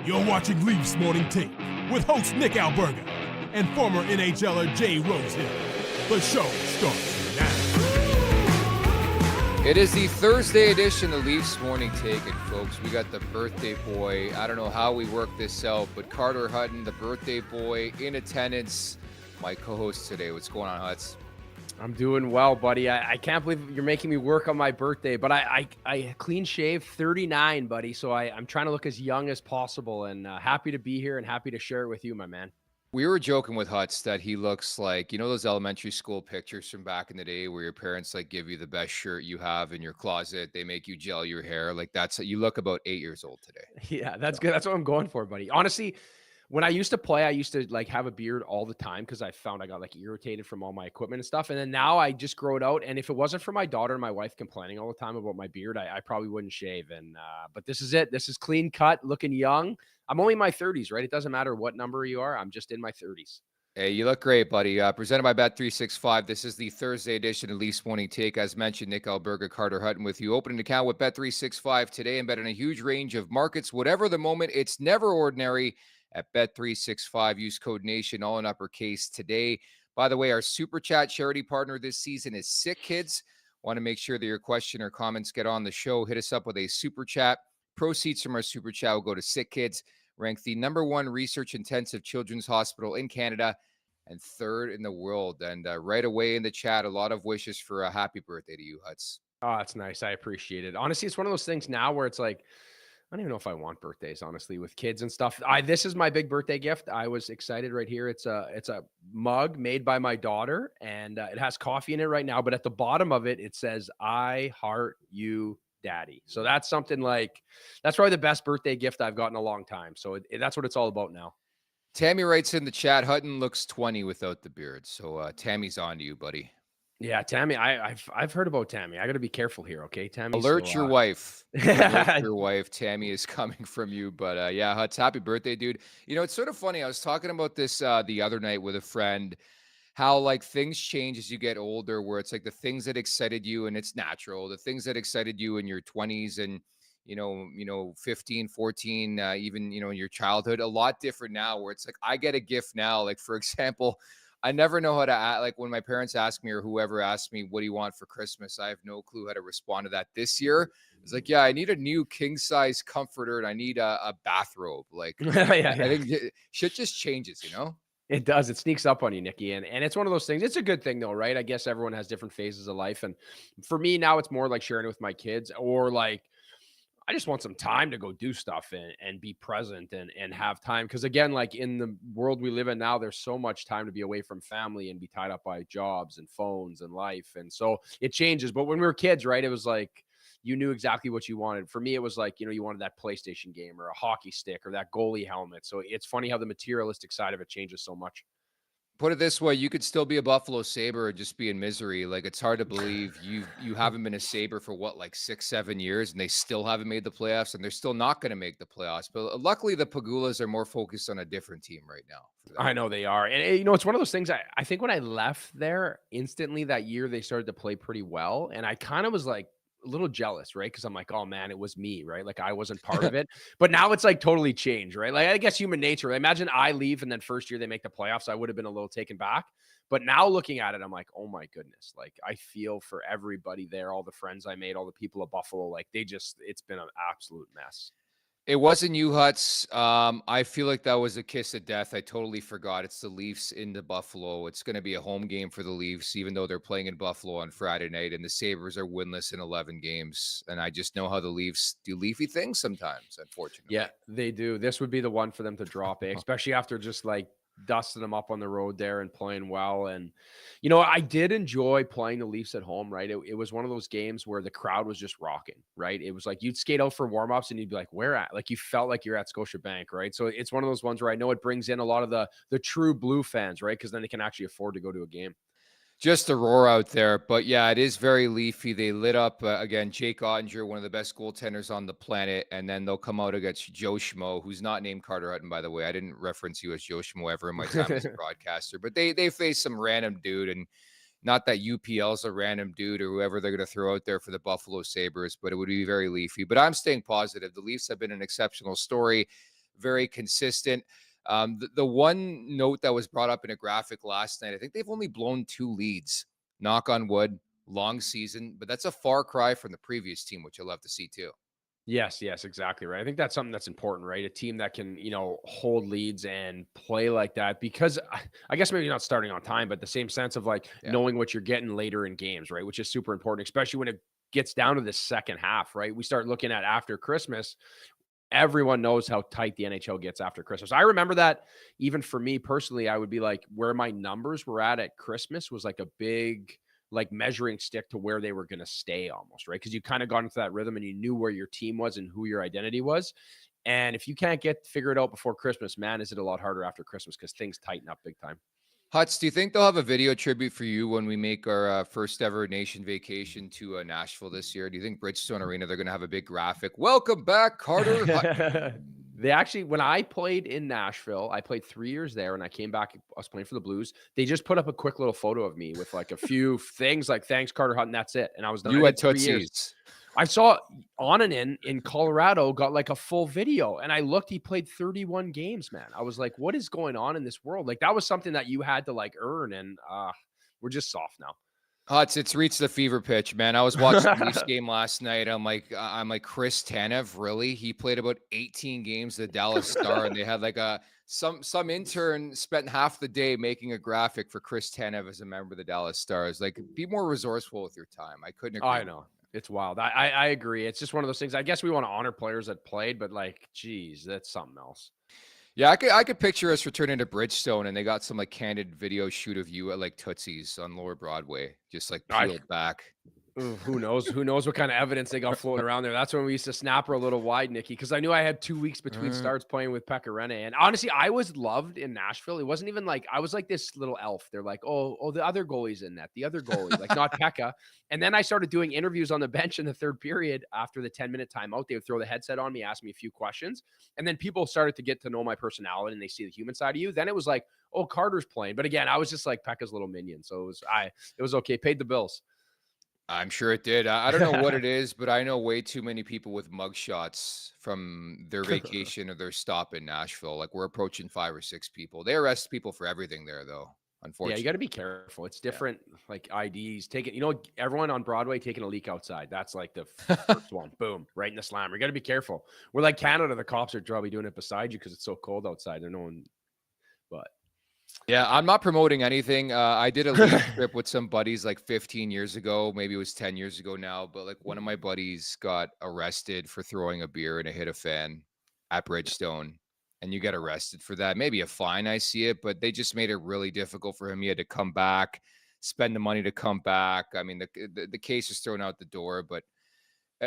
You're watching Leafs Morning Take with host Nick Alberga and former NHLer Jay Rosehill. The show starts now. It is the Thursday edition of Leafs Morning Take, and folks, we got the birthday boy. I don't know how we work this out, but Carter Hutton, the birthday boy, in attendance. My co-host today. What's going on, Huts? I'm doing well, buddy. I can't believe you're making me work on my birthday, but I clean shave 39, buddy. So I'm trying to look as young as possible, and happy to be here and happy to share it with you, my man. We were joking with Huts that he looks like, you know, those elementary school pictures from back in the day where your parents like give you the best shirt you have in your closet. They make you gel your hair. Like you look about 8 years old today. Yeah, that's good. That's what I'm going for, buddy. Honestly, when I used to play, I used to like have a beard all the time because I found I got like irritated from all my equipment and stuff. And then now I just grow it out. And if it wasn't for my daughter and my wife complaining all the time about my beard, I probably wouldn't shave. And but this is it. This is clean cut, looking young. I'm only in my 30s, right? It doesn't matter what number you are. I'm just in my 30s. Hey, you look great, buddy. Presented by Bet365. This is the Thursday edition of Leafs Morning Take. As mentioned, Nick Alberga, Carter Hutton with you. Open an account with Bet365 today and bet on a huge range of markets. Whatever the moment, it's never ordinary at Bet365. Use code NATION, all in uppercase today. By the way, our Super Chat charity partner this season is Sick Kids. Want to make sure that your question or comments get on the show. Hit us up with a Super Chat. Proceeds from our Super Chat will go to Sick Kids, ranked the #1 research-intensive children's hospital in Canada and third in the world. And right away in the chat, a lot of wishes for a happy birthday to you, Huts. Oh, that's nice. I appreciate it. Honestly, it's one of those things now where it's like, I don't even know if I want birthdays, honestly, with kids and stuff. This is my big birthday gift. I was excited right here. It's a mug made by my daughter, and it has coffee in it right now. But at the bottom of it, it says, "I heart you, Daddy." So that's something like, that's probably the best birthday gift I've gotten in a long time. So that's what it's all about now. Tammy writes in the chat, Hutton looks 20 without the beard. So Tammy's on to you, buddy. Yeah, Tammy, I've heard about Tammy. I got to be careful here, okay, Tammy? Alert your wife. Alert your wife. Tammy is coming from you. But yeah, Huts, happy birthday, dude. You know, it's sort of funny. I was talking about this the other night with a friend, how like things change as you get older, where it's like the things that excited you, and it's natural, the things that excited you in your 20s and, you know, 15, 14, even, you know, in your childhood, a lot different now, where it's like, I get a gift now. Like, for example, I never know how to act. Like when my parents ask me or whoever asks me, what do you want for Christmas? I have no clue how to respond to that this year. It's like, yeah, I need a new king size comforter and I need a bathrobe. Like, I think shit just changes, you know? It does. It sneaks up on you, Nikki. And it's one of those things. It's a good thing though, right? I guess everyone has different phases of life. And for me now, it's more like sharing it with my kids, or like, I just want some time to go do stuff and be present and have time. Because again, like in the world we live in now, there's so much time to be away from family and be tied up by jobs and phones and life. And so it changes. But when we were kids, right, it was like, you knew exactly what you wanted. For me, it was like, you know, you wanted that PlayStation game or a hockey stick or that goalie helmet. So it's funny how the materialistic side of it changes so much. Put it this way, you could still be a Buffalo Sabre and just be in misery. Like, it's hard to believe you haven't been a Sabre for what, like 6-7 years, and they still haven't made the playoffs, and they're still not going to make the playoffs. But luckily, the Pagulas are more focused on a different team right now. I know they are. And, you know, it's one of those things. I think when I left there instantly that year, they started to play pretty well. And I kind of was like, a little jealous, right? Because I'm like, oh man, it was me, right? Like I wasn't part of it. But now it's like totally changed, right? Like I guess human nature. Imagine I leave and then first year they make the playoffs. I would have been a little taken back. But now looking at it, I'm like, oh my goodness. Like I feel for everybody there, all the friends I made, all the people of Buffalo. Like it's been an absolute mess. It wasn't you, Huts. I feel like that was a kiss of death. I totally forgot. It's the Leafs into Buffalo. It's going to be a home game for the Leafs, even though they're playing in Buffalo on Friday night, and the Sabres are winless in 11 games. And I just know how the Leafs do leafy things sometimes, unfortunately. Yeah, they do. This would be the one for them to drop, especially after just like dusting them up on the road there and playing well. And, you know, I did enjoy playing the Leafs at home, right? It was one of those games where the crowd was just rocking, right? It was like you'd skate out for warmups and you'd be like, where at? Like you felt like you're at Scotiabank, right? So it's one of those ones where I know it brings in a lot of the true blue fans, right? Because then they can actually afford to go to a game. Just a roar out there. But yeah, it is very leafy. They lit up, again, Jake Ottinger, one of the best goaltenders on the planet. And then they'll come out against Joe Schmo, who's not named Carter Hutton, by the way. I didn't reference you as Joe Schmo ever in my time as a broadcaster. But they face some random dude. And not that UPL's a random dude or whoever they're going to throw out there for the Buffalo Sabres, but it would be very leafy. But I'm staying positive. The Leafs have been an exceptional story. very consistent. The one note that was brought up in a graphic last night, I think they've only blown 2 leads, knock on wood, long season, but that's a far cry from the previous team, which I love to see too. Yes, exactly right. I think that's something that's important, right? A team that can, hold leads and play like that because I guess maybe not starting on time, but the same sense of like knowing what you're getting later in games, right? Which is super important, especially when it gets down to the second half, right? We start looking at after Christmas. Everyone knows how tight the NHL gets after Christmas. I remember that even for me personally, I would be like, where my numbers were at Christmas was like a big like measuring stick to where they were going to stay almost, right? Because you kind of got into that rhythm and you knew where your team was and who your identity was. And if you can't figure it out before Christmas, man, is it a lot harder after Christmas because things tighten up big time. Huts, do you think they'll have a video tribute for you when we make our first ever nation vacation to Nashville this year? Do you think Bridgestone Arena, they're going to have a big graphic? Welcome back, Carter Hutton. They actually, when I played in Nashville, I played 3 years there and I came back, I was playing for the Blues. They just put up a quick little photo of me with like a few things like, thanks, Carter Hutton. That's it. And I was done. You had Tootsies. I saw Onanen in Colorado got like a full video and I looked, he played 31 games, man. I was like, what is going on in this world? Like that was something that you had to like earn. And we're just soft now. Huts, it's reached the fever pitch, man. I was watching the Leafs game last night. I'm like Chris Tanev, really? He played about 18 games at the Dallas Star, and they had like some intern spent half the day making a graphic for Chris Tanev as a member of the Dallas Stars. Like, be more resourceful with your time. I couldn't agree. I know. It's wild. I agree. It's just one of those things. I guess we want to honor players that played, but like, geez, that's something else. Yeah, I could picture us returning to Bridgestone and they got some like candid video shoot of you at like Tootsie's on Lower Broadway, just like peeled back. Who knows? Who knows what kind of evidence they got floating around there? That's when we used to snap her a little wide, Nikki, because I knew I had 2 weeks between starts playing with Pekka Rinne. And honestly, I was loved in Nashville. It wasn't even like I was like this little elf. They're like, oh, the other goalie's in net, the other goalie, like not Pekka. And then I started doing interviews on the bench in the third period after the 10-minute timeout. They would throw the headset on me, ask me a few questions, and then people started to get to know my personality and they see the human side of you. Then it was like, oh, Carter's playing. But again, I was just like Pekka's little minion, so it was okay. Paid the bills. I'm sure it did. I don't know what it is, but I know way too many people with mugshots from their vacation or their stop in Nashville. Like we're approaching 5 or 6 people. They arrest people for everything there, though. Unfortunately, yeah, you got to be careful. It's different, like IDs. Everyone on Broadway taking a leak outside. That's like the first one. Boom, right in the slammer. You got to be careful. We're like Canada. The cops are probably doing it beside you because it's so cold outside. They're knowing, but. Yeah, I'm not promoting anything. I did a league trip with some buddies like 15 years ago. Maybe it was 10 years ago now. But like one of my buddies got arrested for throwing a beer and it hit a fan at Bridgestone. And you get arrested for that. Maybe a fine, I see it. But they just made it really difficult for him. He had to come back, spend the money to come back. I mean, the case is thrown out the door. But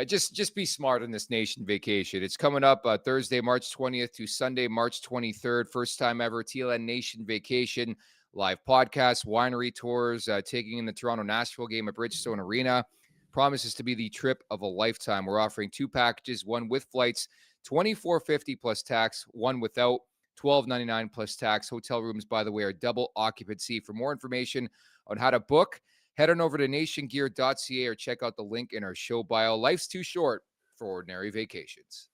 just be smart on this nation vacation. It's coming up Thursday, March 20th to Sunday, March 23rd. First time ever TLN Nation Vacation live podcast, winery tours, taking in the Toronto Nashville game at Bridgestone Arena. Promises to be the trip of a lifetime. We're offering 2 packages, one with flights, $24.50 plus tax, one without, $12.99 plus tax. Hotel rooms, by the way, are double occupancy. For more information on how to book, head on over to nationgear.ca or check out the link in our show bio. Life's too short for ordinary vacations.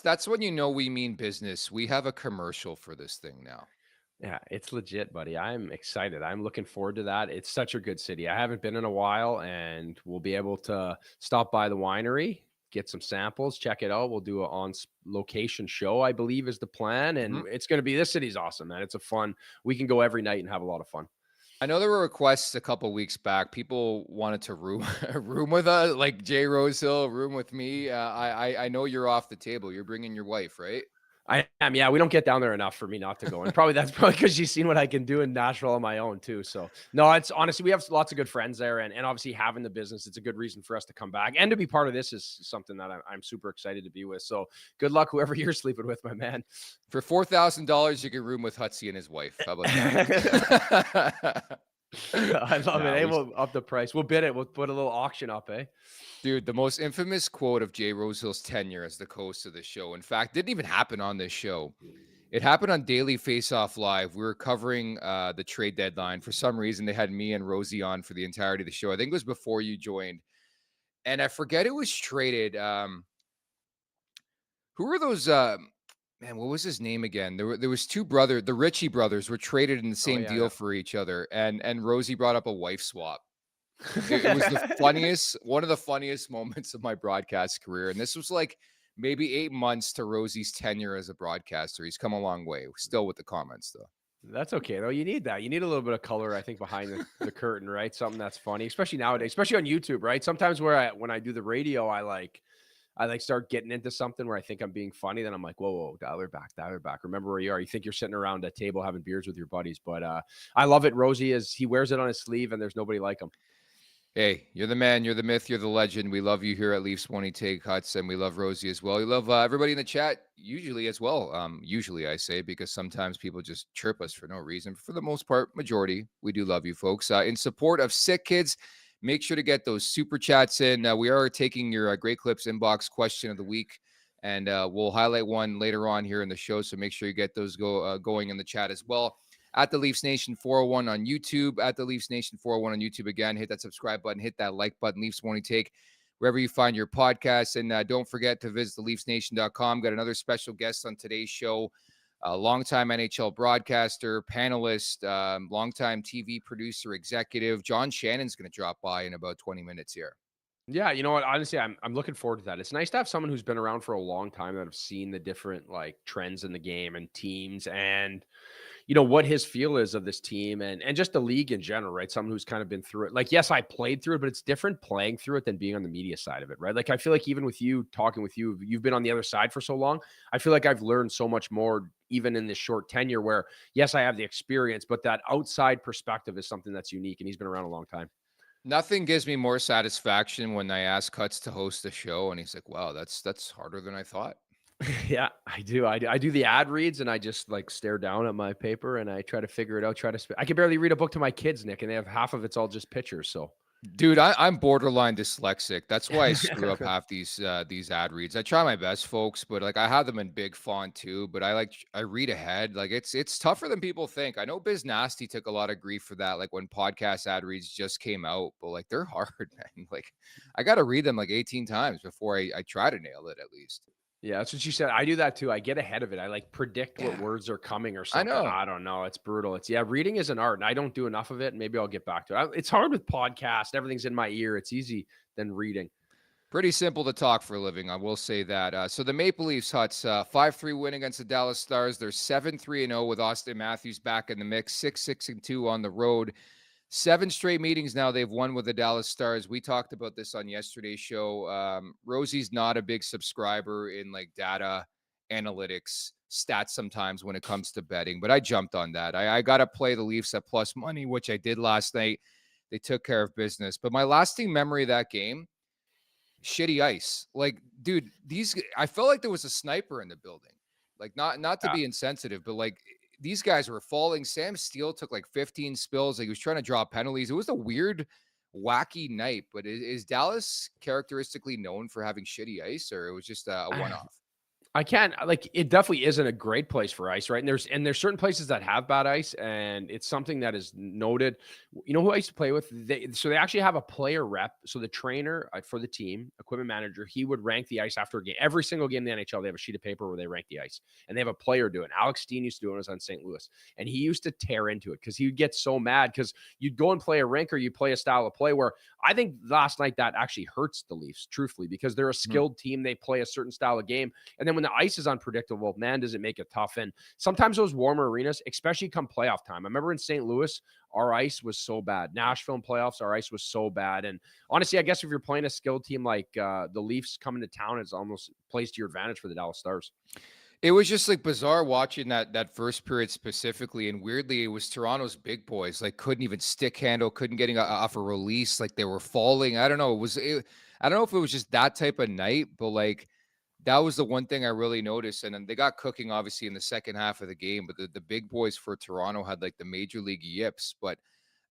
That's when you know we mean business. We have a commercial for this thing now. Yeah, it's legit, buddy. I'm excited. I'm looking forward to that. It's such a good city. I haven't been in a while, and we'll be able to stop by the winery, get some samples, check it out. We'll do an on-location show, I believe is the plan. And it's going to be, this city's awesome, man. It's we can go every night and have a lot of fun. I know there were requests a couple weeks back. People wanted to room with us, like Jay Rosehill, room with me. I know you're off the table. You're bringing your wife, right? I am. Yeah, we don't get down there enough for me not to go. And that's probably because she's seen what I can do in Nashville on my own too. So no, it's honestly, we have lots of good friends there, and obviously having the business, it's a good reason for us to come back and to be part of this is something that I'm super excited to be with. So good luck, whoever you're sleeping with, my man. For $4,000, you can room with Hutsy and his wife. How about that? I love it. Hey, we'll up the price. We'll bid it. We'll put a little auction up, eh? Dude, the most infamous quote of Jay Rosehill's tenure as the host of the show, in fact, didn't even happen on this show, It happened on Daily Face-Off Live. We were covering the trade deadline. For some reason, they had me and Rosie on for the entirety of the show. I think it was before you joined. And I forget it was traded. Who were those? Man, what was his name again? There was two brothers. The Ritchie brothers were traded in the same deal for each other. And Rosie brought up a wife swap. It was the funniest, one of the funniest moments of my broadcast career. And this was like maybe 8 months to Rosie's tenure as a broadcaster. He's come a long way. Still with the comments, though. That's okay, though. You need that. You need a little bit of color, I think, behind the curtain, right? Something that's funny, especially nowadays, especially on YouTube, right? Sometimes when I do the radio, I start getting into something where I think I'm being funny. Then I'm like, whoa, dial her back. Remember where you are. You think you're sitting around a table having beers with your buddies. But I love it. Rosie he wears it on his sleeve, and there's nobody like him. Hey, you're the man, you're the myth, you're the legend. We love you here at Leafs Morning Take, Huts, and we love Rosie as well. We love everybody in the chat, usually as well. Usually I say, because sometimes people just chirp us for no reason. For the most part, majority, we do love you folks. In support of Sick Kids, make sure to get those super chats in. We are taking your Great Clips inbox question of the week, and we'll highlight one later on here in the show. So make sure you get those going in the chat as well. At the Leafs Nation 401 on YouTube, at the Leafs Nation 401 on YouTube. Again, hit that subscribe button, hit that like button, Leafs Morning Take, wherever you find your podcasts. And don't forget to visit theleafsnation.com. Got another special guest on today's show, a longtime NHL broadcaster, panelist, longtime TV producer, executive. John Shannon's going to drop by in about 20 minutes here. Yeah, you know what? Honestly, I'm looking forward to that. It's nice to have someone who's been around for a long time that have seen the different trends in the game and teams, and what his feel is of this team and just the league in general, right? Someone who's kind of been through it. Yes, I played through it, but it's different playing through it than being on the media side of it, right? I feel like even with you, talking with you, you've been on the other side for so long. I feel like I've learned so much more even in this short tenure where, yes, I have the experience, but that outside perspective is something that's unique, and he's been around a long time. Nothing gives me more satisfaction when I ask Cuts to host a show, and he's like, wow, that's harder than I thought. Yeah, I do. I do the ad reads, and I just stare down at my paper and I try to figure it out. I can barely read a book to my kids, Nick, and they have half of it's all just pictures. So, dude, I'm borderline dyslexic. That's why I screw up half these ad reads. I try my best, folks, but I have them in big font too. But I read ahead. It's tougher than people think. I know Biz Nasty took a lot of grief for that. When podcast ad reads just came out, but they're hard, man. I got to read them 18 times before I try to nail it at least. Yeah, that's what you said. I do that too. I get ahead of it. I predict what words are coming or something. I don't know. It's brutal. Reading is an art, and I don't do enough of it. Maybe I'll get back to it. It's hard with podcasts. Everything's in my ear. It's easy than reading. Pretty simple to talk for a living, I will say that. So the Maple Leafs, Huts, 5-3 win against the Dallas Stars. They're 7-3-0 with Austin Matthews back in the mix, 6-6-2 on the road. 7 straight meetings now they've won with the Dallas Stars. We talked about this on yesterday's show. Rosie's not a big subscriber in data analytics stats sometimes when it comes to betting, but I jumped on that. I got to play the Leafs at plus money, which I did last night. They took care of business. But my lasting memory of that game, shitty ice. Dude, I felt like there was a sniper in the building. Not to be insensitive, but these guys were falling. Sam Steele took 15 spills. He was trying to draw penalties. It was a weird, wacky night. But is Dallas characteristically known for having shitty ice, or it was just a one-off? I can't it definitely isn't a great place for ice, right? And there's certain places that have bad ice, and it's something that is noted. You know who I used to play with? They actually have a player rep. So the trainer for the team, equipment manager, he would rank the ice after a game. Every single game in the NHL, they have a sheet of paper where they rank the ice, and they have a player do it. Alex Steen used to do it when I was on St. Louis, and he used to tear into it because he would get so mad because you'd go and play a rink or you play a style of play where I think last night that actually hurts the Leafs, truthfully, because they're a skilled team. They play a certain style of game, and then when the ice is unpredictable, man, does it make it tough. And sometimes those warmer arenas, especially come playoff time. I remember in St. Louis, our ice was so bad. Nashville in playoffs, our ice was so bad. And honestly, I guess if you're playing a skilled team like the Leafs coming to town, it's almost plays to your advantage for the Dallas Stars. It was just bizarre watching that first period specifically. And weirdly, it was Toronto's big boys, couldn't even stick handle, couldn't get off a release. They were falling. I don't know. I don't know if it was just that type of night, but that was the one thing I really noticed. And then they got cooking, obviously, in the second half of the game. But the big boys for Toronto had the major league yips. But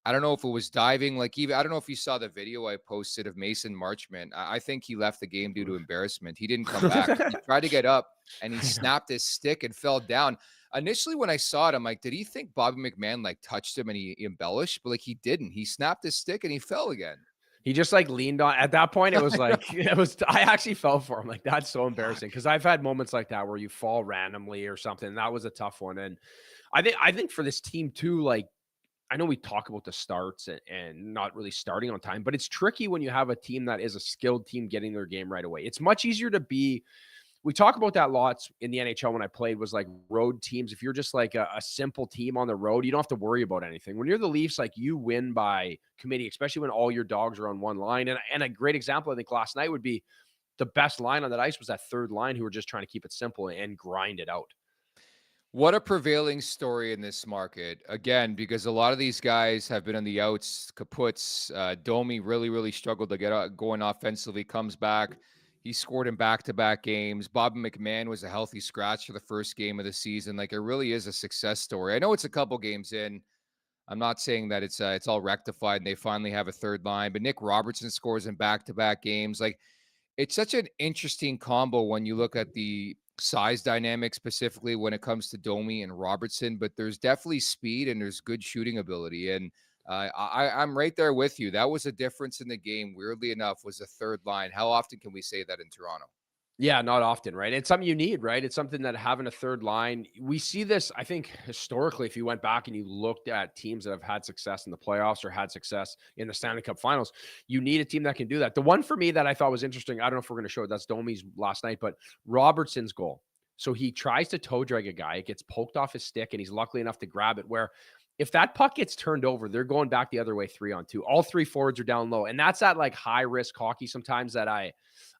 I don't know if it was diving. I don't know if you saw the video I posted of Mason Marchment. I think he left the game due to embarrassment. He didn't come back. He tried to get up, and he snapped his stick and fell down. initially when I saw it, I'm like, did he think Bobby McMahon like touched him and he embellished? But like he didn't. He snapped his stick and he fell again. He just like leaned on at that point. It was like, I actually felt for him. Like, that's so embarrassing. Cause I've had moments like that where you fall randomly or something. That was a tough one. And I think for this team too, like, I know we talk about the starts and not really starting on time, but it's tricky when you have a team that is a skilled team getting their game right away. It's much easier to be. We talk about that lots in the NHL when I played, was like road teams. If you're just like a simple team on the road, you don't have to worry about anything. When you're the Leafs, like, you win by committee, especially when all your dogs are on one line. And a great example, I think, last night would be the best line on that ice was that third line who were just trying to keep it simple and grind it out. What a prevailing story in this market. Again, because a lot of these guys have been on the outs, kaputs. Domi really, really struggled to get going offensively, comes back. He scored in back-to-back games. Bobby McMahon was a healthy scratch for the first game of the season. Like, it really is a success story. I know it's a couple games in. I'm not saying that it's all rectified and they finally have a third line, but Nick Robertson scores in back-to-back games. Like, it's such an interesting combo when you look at the size dynamic, specifically when it comes to Domi and Robertson, but there's definitely speed and there's good shooting ability. And I'm right there with you. That was a difference in the game. Weirdly enough, was a third line. How often can we say that in Toronto? Yeah, not often, right? It's something you need, right? It's something that having a third line, we see this, I think, historically, if you went back and you looked at teams that have had success in the playoffs or had success in the Stanley Cup finals, you need a team that can do that. The one for me that I thought was interesting, I don't know if we're going to show it, that's Domi's last night, but Robertson's goal. So he tries to toe drag a guy, it gets poked off his stick, and he's lucky enough to grab it, where if that puck gets turned over, they're going back the other way 3-on-2. All three forwards are down low. And that's that like high risk hockey sometimes that I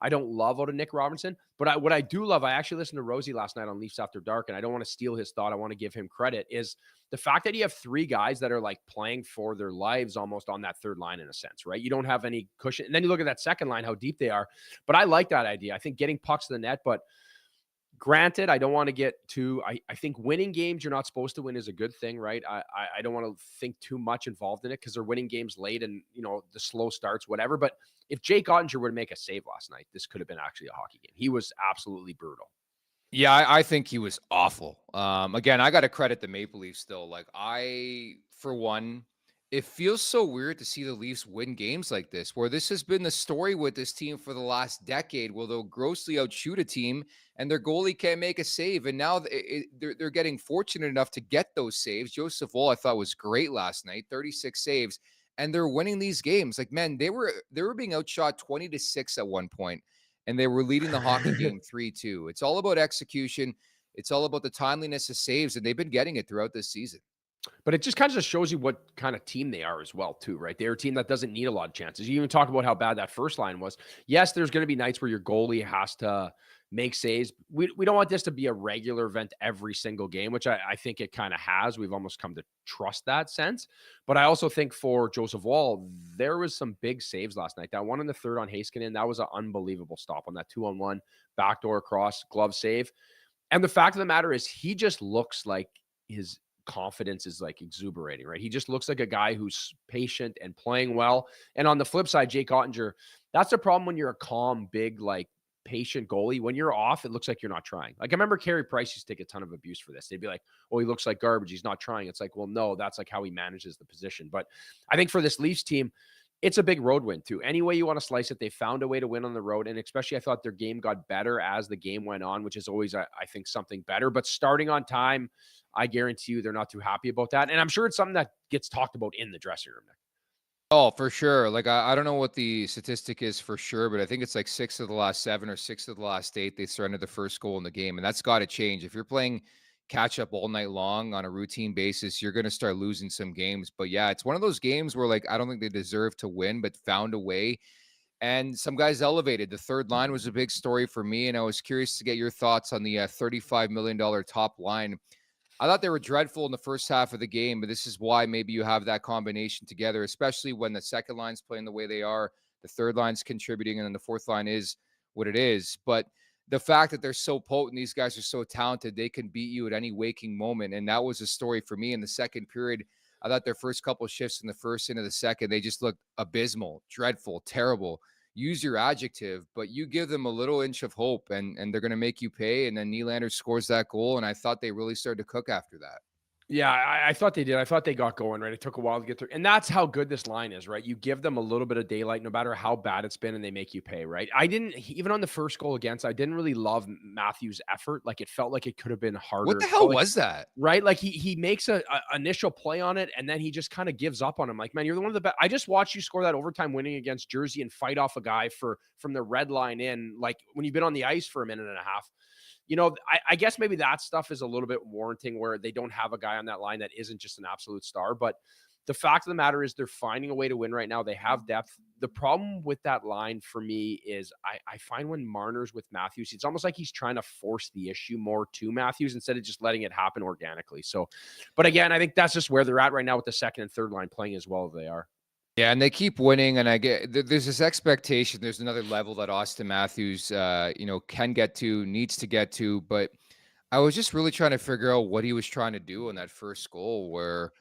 don't love out of Nick Robinson. But what I do love, I actually listened to Rosie last night on Leafs After Dark, and I don't want to steal his thought. I want to give him credit, is the fact that you have three guys that are like playing for their lives almost on that third line in a sense, right? You don't have any cushion. And then you look at that second line, how deep they are. But I like that idea. I think getting pucks to the net, but granted, I don't want to get too, I think winning games you're not supposed to win is a good thing, right? I don't want to think too much involved in it because they're winning games late and, the slow starts, whatever. But if Jake Ottinger were to make a save last night, this could have been actually a hockey game. He was absolutely brutal. Yeah, I think he was awful. Again, I got to credit the Maple Leafs still. Like, for one, it feels so weird to see the Leafs win games like this, where this has been the story with this team for the last decade, where they'll grossly outshoot a team and their goalie can't make a save. And now they're getting fortunate enough to get those saves. Joseph Woll, I thought, was great last night, 36 saves, and they're winning these games. Like, man, they were being outshot 20-6 at one point, and they were leading the hockey game 3-2. It's all about execution. It's all about the timeliness of saves, and they've been getting it throughout this season. But it just kind of just shows you what kind of team they are as well, too, right? They're a team that doesn't need a lot of chances. You even talk about how bad that first line was. Yes, there's going to be nights where your goalie has to make saves. We don't want this to be a regular event every single game, which I think it kind of has. We've almost come to trust that sense. But I also think for Joseph Woll, there was some big saves last night. That one in the third on Heiskanen, that was an unbelievable stop on that 2-on-1 backdoor cross glove save. And the fact of the matter is, he just looks like his confidence is like exuberating, right? He just looks like a guy who's patient and playing well. And on the flip side, Jake Ottinger, that's the problem when you're a calm, big, like patient goalie. When you're off, it looks like you're not trying. Like, I remember Carey Price used to take a ton of abuse for this. They'd be like, oh, he looks like garbage, he's not trying. It's like, well, no, that's like how he manages the position. But I think for this Leafs team, it's a big road win too. Any way you want to slice it, they found a way to win on the road. And especially, I thought their game got better as the game went on, which is always, I think, something better. But starting on time, I guarantee you they're not too happy about that. And I'm sure it's something that gets talked about in the dressing room. Oh, for sure. Like, I don't know what the statistic is for sure, but I think it's like 6 of the last 7 or 6 of the last 8, they surrendered the first goal in the game. And that's got to change. If you're playing catch up all night long on a routine basis, you're going to start losing some games. But yeah, it's one of those games where, like, I don't think they deserve to win, but found a way. And some guys elevated. The third line was a big story for me. And I was curious to get your thoughts on the $35 million top line. I thought they were dreadful in the first half of the game, but this is why maybe you have that combination together, especially when the second line's playing the way they are, the third line's contributing, and then the fourth line is what it is. But the fact that they're so potent, these guys are so talented, they can beat you at any waking moment. And that was a story for me in the second period. I thought their first couple of shifts in the first into the second, they just looked abysmal, dreadful, terrible. use your adjective, but you give them a little inch of hope and they're going to make you pay. And then Nylander scores that goal. And I thought they really started to cook after that. Yeah, I thought they did. I thought they got going, right? It took a while to get through. And that's how good this line is, right? You give them a little bit of daylight, no matter how bad it's been, and they make you pay, right? I didn't, even on the first goal against, I didn't really love Matthews' effort. Like, it felt like it could have been harder. What the hell was that? Right? Like, he makes a initial play on it, and then he just kind of gives up on him. Like, man, you're one of the best. I just watched you score that overtime winning against Jersey and fight off a guy from the red line in, like, when you've been on the ice for a minute and a half. You know, I guess maybe that stuff is a little bit warranting where they don't have a guy on that line that isn't just an absolute star. But the fact of the matter is they're finding a way to win right now. They have depth. The problem with that line for me is I find when Marner's with Matthews, it's almost like he's trying to force the issue more to Matthews instead of just letting it happen organically. So, but again, I think that's just where they're at right now with the second and third line playing as well as they are. Yeah, and they keep winning, and I get there's this expectation. There's another level that Austin Matthews, can get to, needs to get to. But I was just really trying to figure out what he was trying to do in that first goal.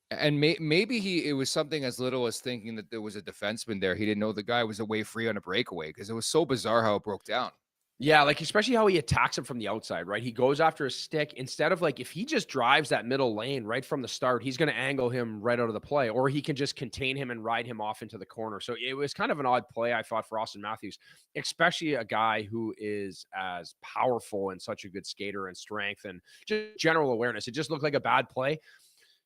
Maybe it was something as little as thinking that there was a defenseman there. He didn't know the guy was away free on a breakaway because it was so bizarre how it broke down. Yeah, like especially how he attacks him from the outside, right? He goes after a stick instead of like if he just drives that middle lane right from the start, he's going to angle him right out of the play, or he can just contain him and ride him off into the corner. So it was kind of an odd play, I thought, for Austin Matthews, especially a guy who is as powerful and such a good skater and strength and just general awareness. It just looked like a bad play.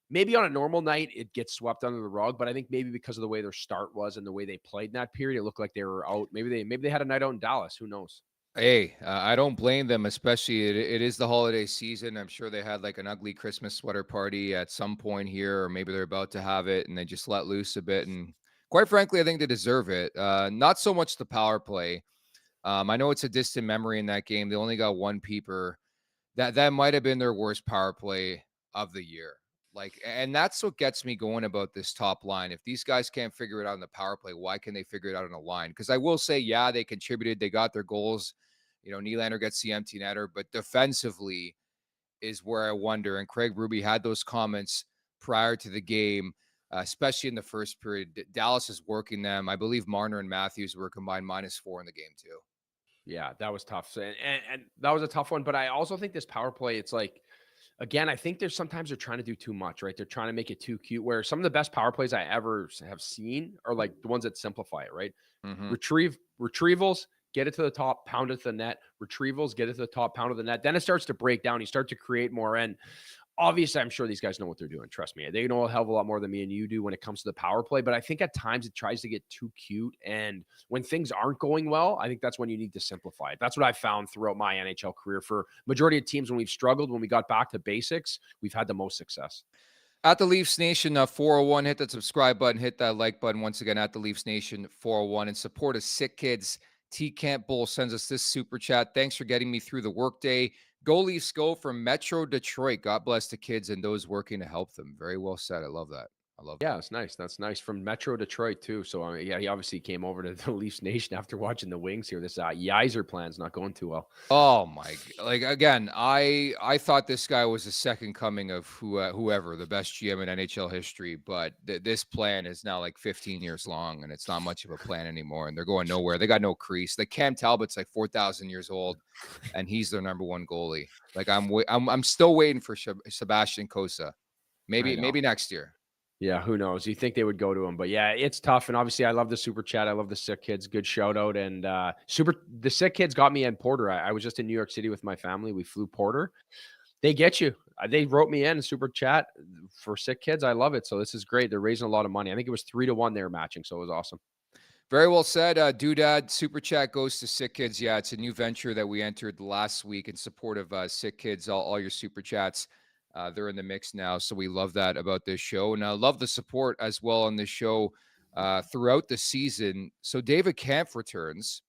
Maybe on a normal night, it gets swept under the rug, but I think maybe because of the way their start was and the way they played in that period, it looked like they were out. Maybe they had a night out in Dallas. Who knows? Hey, I don't blame them, especially it is the holiday season. I'm sure they had like an ugly Christmas sweater party at some point here, or maybe they're about to have it and they just let loose a bit. And quite frankly, I think they deserve it. Not so much the power play. I know it's a distant memory in that game. They only got one peeper. That might have been their worst power play of the year. And that's what gets me going about this top line. If these guys can't figure it out in the power play, why can they figure it out on the line? Because I will say, yeah, they contributed. They got their goals. Nylander gets the empty netter, but defensively is where I wonder. And Craig Berube had those comments prior to the game, especially in the first period. Dallas is working them. I believe Marner and Matthews were combined -4 in the game too. Yeah, that was tough. So, and that was a tough one. But I also think this power play, it's like, again, I think sometimes they're trying to do too much, right? They're trying to make it too cute, where some of the best power plays I ever have seen are like the ones that simplify it, right? Mm-hmm. Retrievals, get it to the top, pound it to the net. Retrievals, get it to the top, pound it to the net. Then it starts to break down. You start to create more. And obviously, I'm sure these guys know what they're doing. Trust me. They know a hell of a lot more than me and you do when it comes to the power play. But I think at times it tries to get too cute. And when things aren't going well, I think that's when you need to simplify it. That's what I found throughout my NHL career. For majority of teams, when we've struggled, when we got back to basics, we've had the most success. At the Leafs Nation 401, hit that subscribe button, hit that like button once again at the Leafs Nation 401 in support of Sick Kids. T. Camp Bull sends us this super chat. Thanks for getting me through the workday. Go Leafs go from Metro Detroit. God bless the kids and those working to help them. Very well said. I love that. Yeah, it's nice. That's nice. From Metro Detroit too. So yeah, he obviously came over to the Leafs Nation after watching the Wings here. This Yeiser plan's not going too well. Oh my! Again, I thought this guy was the second coming of whoever, the best GM in NHL history. But this plan is now like 15 years long, and it's not much of a plan anymore. And they're going nowhere. They got no crease. Like Cam Talbot's like 4,000 years old, and he's their number one goalie. Like I'm still waiting for Sebastian Cossa. Maybe next year. Yeah, who knows? You think they would go to him, but yeah, it's tough. And obviously, I love the super chat. I love the Sick Kids. Good shout out. And the Sick Kids got me in Porter. I was just in New York City with my family. We flew Porter. They get you. They wrote me in super chat for Sick Kids. I love it. So this is great. They're raising a lot of money. I think it was 3-1 they were matching. So it was awesome. Very well said. Doodad, super chat goes to Sick Kids. Yeah, it's a new venture that we entered last week in support of Sick Kids. All your super chats. They're in the mix now, so we love that about this show. And I love the support as well on this show throughout the season. So David Kampf returns,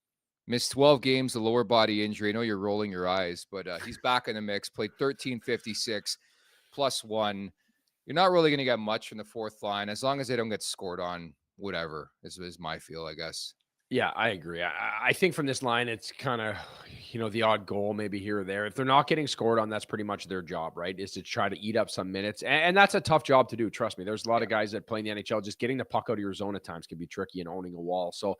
missed 12 games, a lower body injury. I know you're rolling your eyes, but he's back in the mix, played 13.56 +1. You're not really going to get much from the fourth line as long as they don't get scored on, whatever is my feel, I guess. Yeah, I agree. I think from this line, it's kind of, the odd goal maybe here or there. If they're not getting scored on, that's pretty much their job, right? Is to try to eat up some minutes. And that's a tough job to do. Trust me. There's a lot of guys that play in the NHL. Just getting the puck out of your zone at times can be tricky and owning a wall. So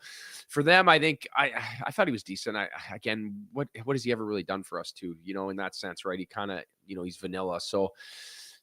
for them, I think I thought he was decent. Again, what has he ever really done for us too? In that sense, right? He kind of, he's vanilla. So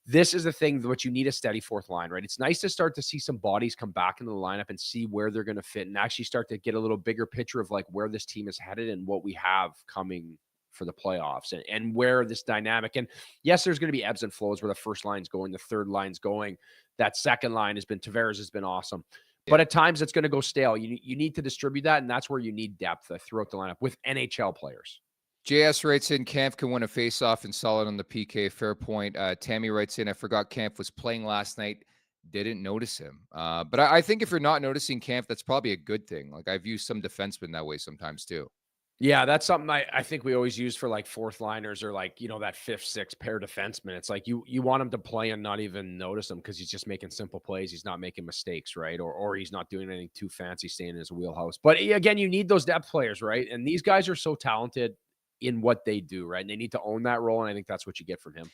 this is the thing, what you need a steady fourth line, right? It's nice to start to see some bodies come back into the lineup and see where they're going to fit and actually start to get a little bigger picture of like where this team is headed and what we have coming for the playoffs and where this dynamic. And yes, there's going to be ebbs and flows where the first line's going, the third line's going. That second line Tavares has been awesome. Yeah. But at times it's going to go stale. You need to distribute that, and that's where you need depth throughout the lineup with NHL players. JS writes in, Kampf can win a face-off and solid on the PK. Fair point. Tammy writes in, I forgot Kampf was playing last night. Didn't notice him. But I think if you're not noticing Kampf, that's probably a good thing. Like, I've used some defensemen that way sometimes too. Yeah, that's something I think we always use for like fourth liners or like, that fifth, sixth pair defenseman. It's like you want him to play and not even notice him because he's just making simple plays. He's not making mistakes, right? Or he's not doing anything too fancy, staying in his wheelhouse. But again, you need those depth players, right? And these guys are so talented in what they do, right? And they need to own that role, and I think that's what you get from him.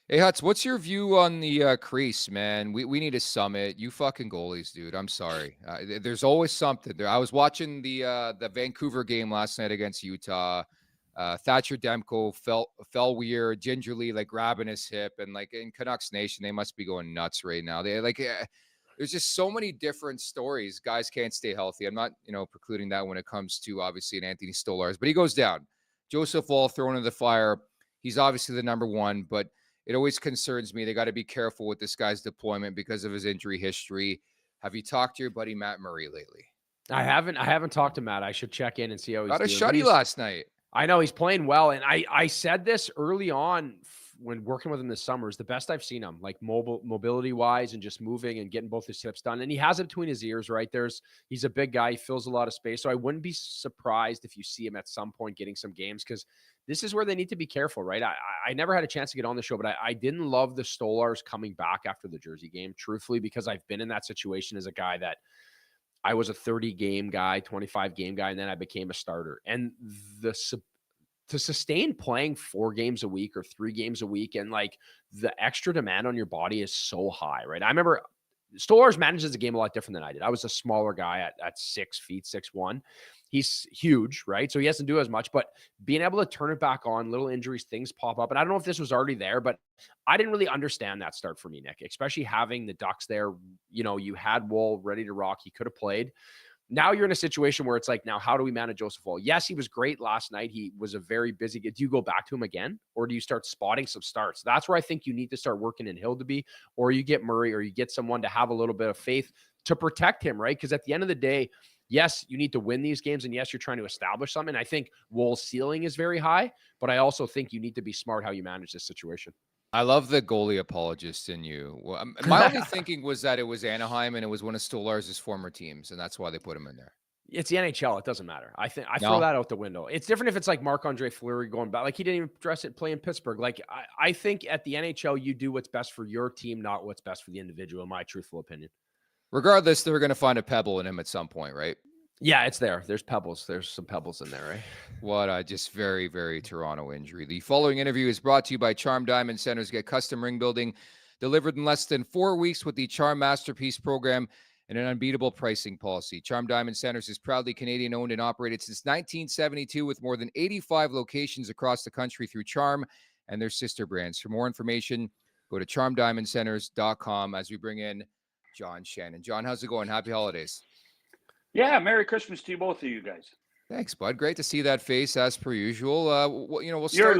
Hey, Huts, what's your view on the crease, man? We need a summit. You fucking goalies, dude. I'm sorry. There's always something there. I was watching the Vancouver game last night against Utah. Thatcher Demko fell weird, gingerly, like grabbing his hip, and like in Canucks Nation, they must be going nuts right now. They like. There's just so many different stories. Guys can't stay healthy. I'm not, precluding that when it comes to obviously an Anthony Stolarz, but he goes down. Joseph Woll thrown in the fire. He's obviously the number one, but it always concerns me. They got to be careful with this guy's deployment because of his injury history. Have you talked to your buddy Matt Murray lately? I haven't talked to Matt. I should check in and see how he's doing. Got a shutty last night. I know he's playing well. And I said this early on when working with him this summer, is the best I've seen him, like mobility wise and just moving and getting both his hips done. And he has it between his ears, right? He's a big guy. He fills a lot of space. So I wouldn't be surprised if you see him at some point getting some games, because this is where they need to be careful, right? I never had a chance to get on the show, but I didn't love the Stolarz coming back after the Jersey game, truthfully, because I've been in that situation as a guy that I was a 30 game guy, 25 game guy, and then I became a starter. And to sustain playing 4 games a week or 3 games a week, and like the extra demand on your body is so high, right? I remember Stolarz manages the game a lot different than I did. I was a smaller guy at 6 feet, 6'1". He's huge, right? So he doesn't do as much, but being able to turn it back on, little injuries, things pop up. And I don't know if this was already there, but I didn't really understand that start for me, Nick, especially having the Ducks there. You had Woll ready to rock. He could have played. Now you're in a situation where it's like, now how do we manage Joseph Woll? Yes, he was great last night. He was a very busy. Do you go back to him again, or do you start spotting some starts? That's where I think you need to start working in Hildeby, or you get Murray, or you get someone to have a little bit of faith to protect him, right? Because at the end of the day, yes, you need to win these games, and yes, you're trying to establish something. I think Woll's ceiling is very high, but I also think you need to be smart how you manage this situation. I love the goalie apologist in you. Well, my only thinking was that it was Anaheim and it was one of Stolarz' former teams, and that's why they put him in there. It's the NHL. It doesn't matter. I throw that out the window. It's different if it's like Marc-Andre Fleury going back. Like, he didn't even play in Pittsburgh. Like, I think at the NHL, you do what's best for your team, not what's best for the individual, in my truthful opinion. Regardless, they're going to find a pebble in him at some point, right? Yeah, it's there. There's pebbles. There's some pebbles in there, right? What a just very, very Toronto injury. The following interview is brought to you by Charm Diamond Centers. Get custom ring building delivered in less than 4 weeks with the Charm Masterpiece program and an unbeatable pricing policy. Charm Diamond Centers is proudly Canadian owned and operated since 1972 with more than 85 locations across the country through Charm and their sister brands. For more information, go to charmdiamondcenters.com as we bring in John Shannon. John, how's it going? Happy holidays. Yeah, Merry Christmas to you, both of you guys. Thanks, bud. Great to see that face as per usual. We'll start.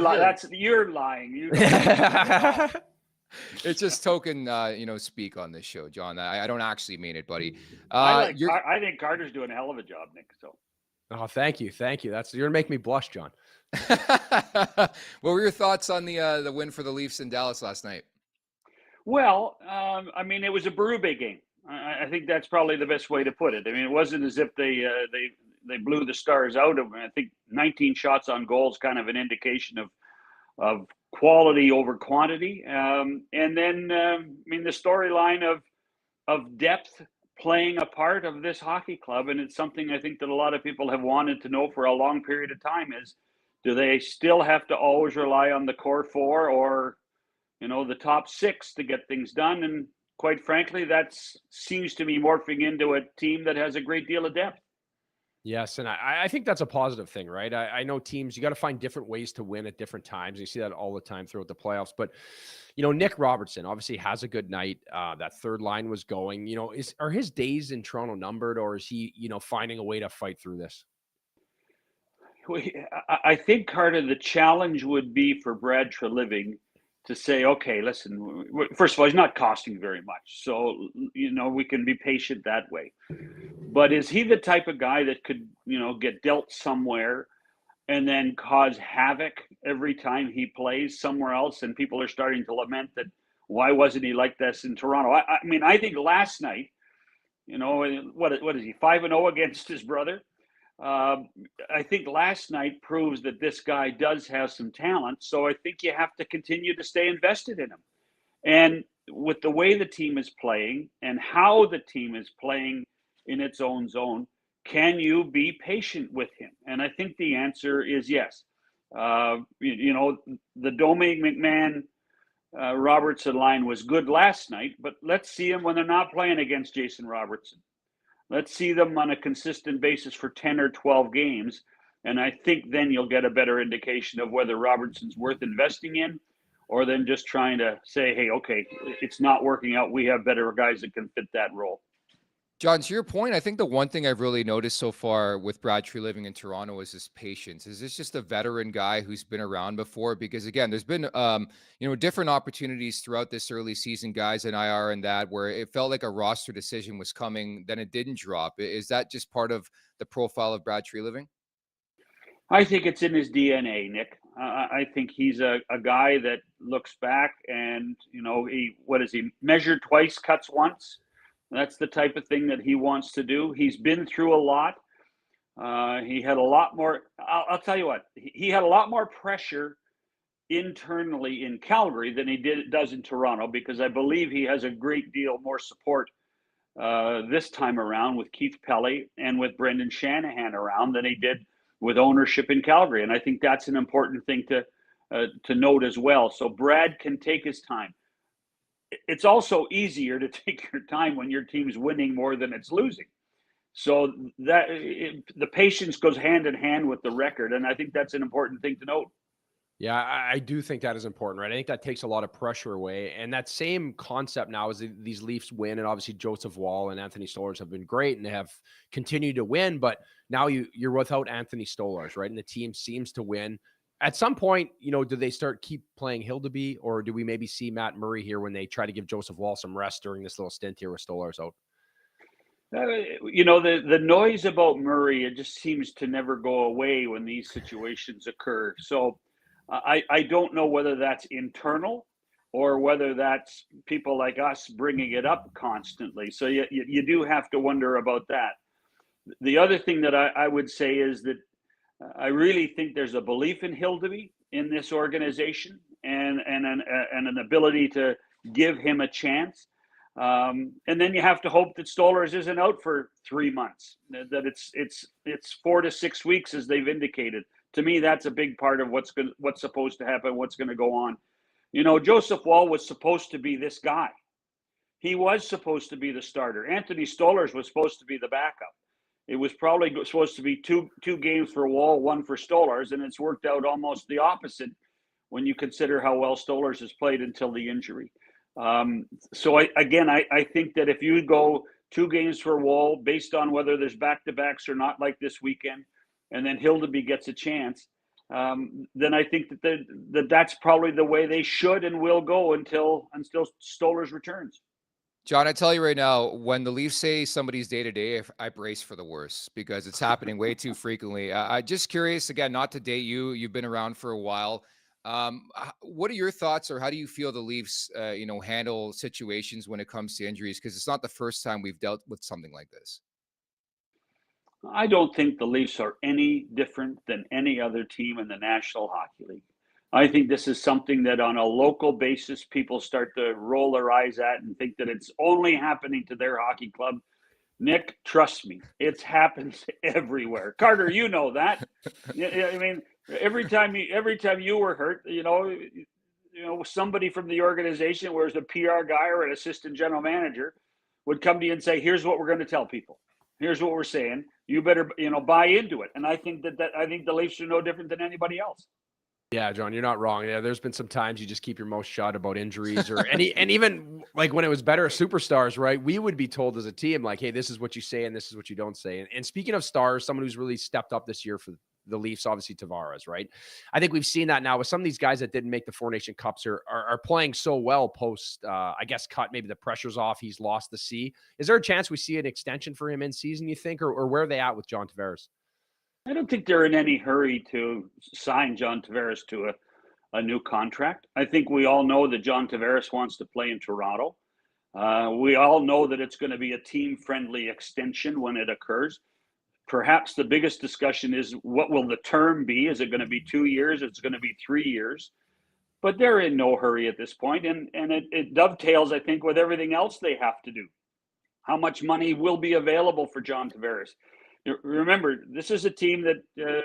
You're lying. You don't. It's just token, speak on this show, John. I don't actually mean it, buddy. I think Carter's doing a hell of a job, Nick. So. Oh, thank you. You're gonna make me blush, John. What were your thoughts on the win for the Leafs in Dallas last night? Well, it was a Berube game. I think that's probably the best way to put it. I mean, it wasn't as if they blew the Stars out of. I think 19 shots on goal is kind of an indication of quality over quantity. And then the storyline of depth playing a part of this hockey club. And it's something I think that a lot of people have wanted to know for a long period of time is, do they still have to always rely on the core four or, the top six to get things done? And quite frankly, that seems to be morphing into a team that has a great deal of depth. Yes, and I think that's a positive thing, right? I know teams, you got to find different ways to win at different times. You see that all the time throughout the playoffs. But, Nick Robertson obviously has a good night. That third line was going. Are his days in Toronto numbered, or is he, finding a way to fight through this? I think, Carter, the challenge would be for Brad Treliving to say, okay, listen, first of all, he's not costing very much. So, we can be patient that way. But is he the type of guy that could, get dealt somewhere and then cause havoc every time he plays somewhere else? And people are starting to lament that, why wasn't he like this in Toronto? I think last night, what is he, 5-0 against his brother? I think last night proves that this guy does have some talent. So I think you have to continue to stay invested in him. And with the way the team is playing and how the team is playing in its own zone, can you be patient with him? And I think the answer is yes. The Domingue McMahon Robertson line was good last night, but let's see him when they're not playing against Jason Robertson. Let's see them on a consistent basis for 10 or 12 games. And I think then you'll get a better indication of whether Robertson's worth investing in, or then just trying to say, hey, okay, it's not working out. We have better guys that can fit that role. John, to your point, I think the one thing I've really noticed so far with Brad Treliving in Toronto is his patience. Is this just a veteran guy who's been around before? Because again, there's been, different opportunities throughout this early season, guys in IR and that, where it felt like a roster decision was coming, then it didn't drop. Is that just part of the profile of Brad Treliving? I think it's in his DNA, Nick. I think he's a guy that looks back and, he measured twice, cuts once. That's the type of thing that he wants to do. He's been through a lot. He had a lot more. I'll tell you what, he had a lot more pressure internally in Calgary than he does in Toronto, because I believe he has a great deal more support this time around with Keith Pelly and with Brendan Shanahan around than he did with ownership in Calgary. And I think that's an important thing to note as well. So Brad can take his time. It's also easier to take your time when your team's winning more than it's losing. So the patience goes hand in hand with the record. And I think that's an important thing to note. Yeah, I do think that is important, right? I think that takes a lot of pressure away. And that same concept now is these Leafs win, and obviously Joseph Woll and Anthony Stolarz have been great and they have continued to win, but now you're without Anthony Stolarz, right? And the team seems to win. At some point, do they keep playing Hildeby, or do we maybe see Matt Murray here when they try to give Joseph Woll some rest during this little stint here with Stolarz out? The noise about Murray, it just seems to never go away when these situations occur. So I don't know whether that's internal or whether that's people like us bringing it up constantly. So you do have to wonder about that. The other thing that I would say is that I really think there's a belief in Hildeby in this organization and an ability to give him a chance. And then you have to hope that Stolarz isn't out for 3 months, that it's 4 to 6 weeks, as they've indicated. To me, that's a big part of what's supposed to happen, what's going to go on. Joseph Woll was supposed to be this guy. He was supposed to be the starter. Anthony Stolarz was supposed to be the backup. It was probably supposed to be two games for Woll, one for Stolarz, and it's worked out almost the opposite when you consider how well Stolarz has played until the injury. So I think that if you go 2 games for Woll, based on whether there's back-to-backs or not, like this weekend, and then Hildeby gets a chance, then I think that's probably the way they should and will go until Stolarz returns. John, I tell you right now, when the Leafs say somebody's day-to-day, I brace for the worst because it's happening way too frequently. I'm just curious, again, not to date you. You've been around for a while. What are your thoughts, or how do you feel the Leafs, handle situations when it comes to injuries? Because it's not the first time we've dealt with something like this. I don't think the Leafs are any different than any other team in the National Hockey League. I think this is something that on a local basis, people start to roll their eyes at and think that it's only happening to their hockey club. Nick, trust me, it happens everywhere. Carter, you know that. I mean, every time you were hurt, somebody from the organization, whereas the PR guy or an assistant general manager, would come to you and say, "Here's what we're going to tell people. Here's what we're saying. You better, buy into it." And I think I think the Leafs are no different than anybody else. Yeah, John, you're not wrong. Yeah, there's been some times you just keep your mouth shut about injuries and even like when it was better superstars, right? We would be told as a team, like, hey, this is what you say and this is what you don't say. And speaking of stars, someone who's really stepped up this year for the Leafs, obviously Tavares, right? I think we've seen that now with some of these guys that didn't make the Four Nation Cups are playing so well post, I guess, cut. Maybe the pressure's off. He's lost the C. Is there a chance we see an extension for him in season, you think, or where are they at with John Tavares? I don't think they're in any hurry to sign John Tavares to a new contract. I think we all know that John Tavares wants to play in Toronto. We all know that it's going to be a team-friendly extension when it occurs. Perhaps the biggest discussion is, what will the term be? Is it going to be 2 years? It's going to be 3 years. But they're in no hurry at this point, and it dovetails, I think, with everything else they have to do. How much money will be available for John Tavares? Remember, this is a team that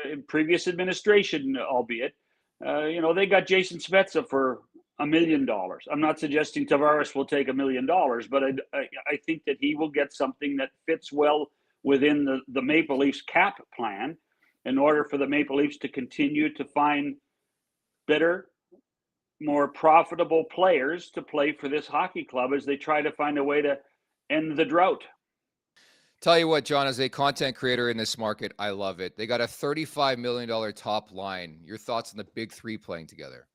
in previous administration, albeit, they got Jason Spezza for $1 million. I'm not suggesting Tavares will take $1 million, but I think that he will get something that fits well within the Maple Leafs cap plan in order for the Maple Leafs to continue to find better, more profitable players to play for this hockey club as they try to find a way to end the drought. Tell you what, John, as a content creator in this market, I love it. They got a $35 million top line. Your thoughts on the big three playing together?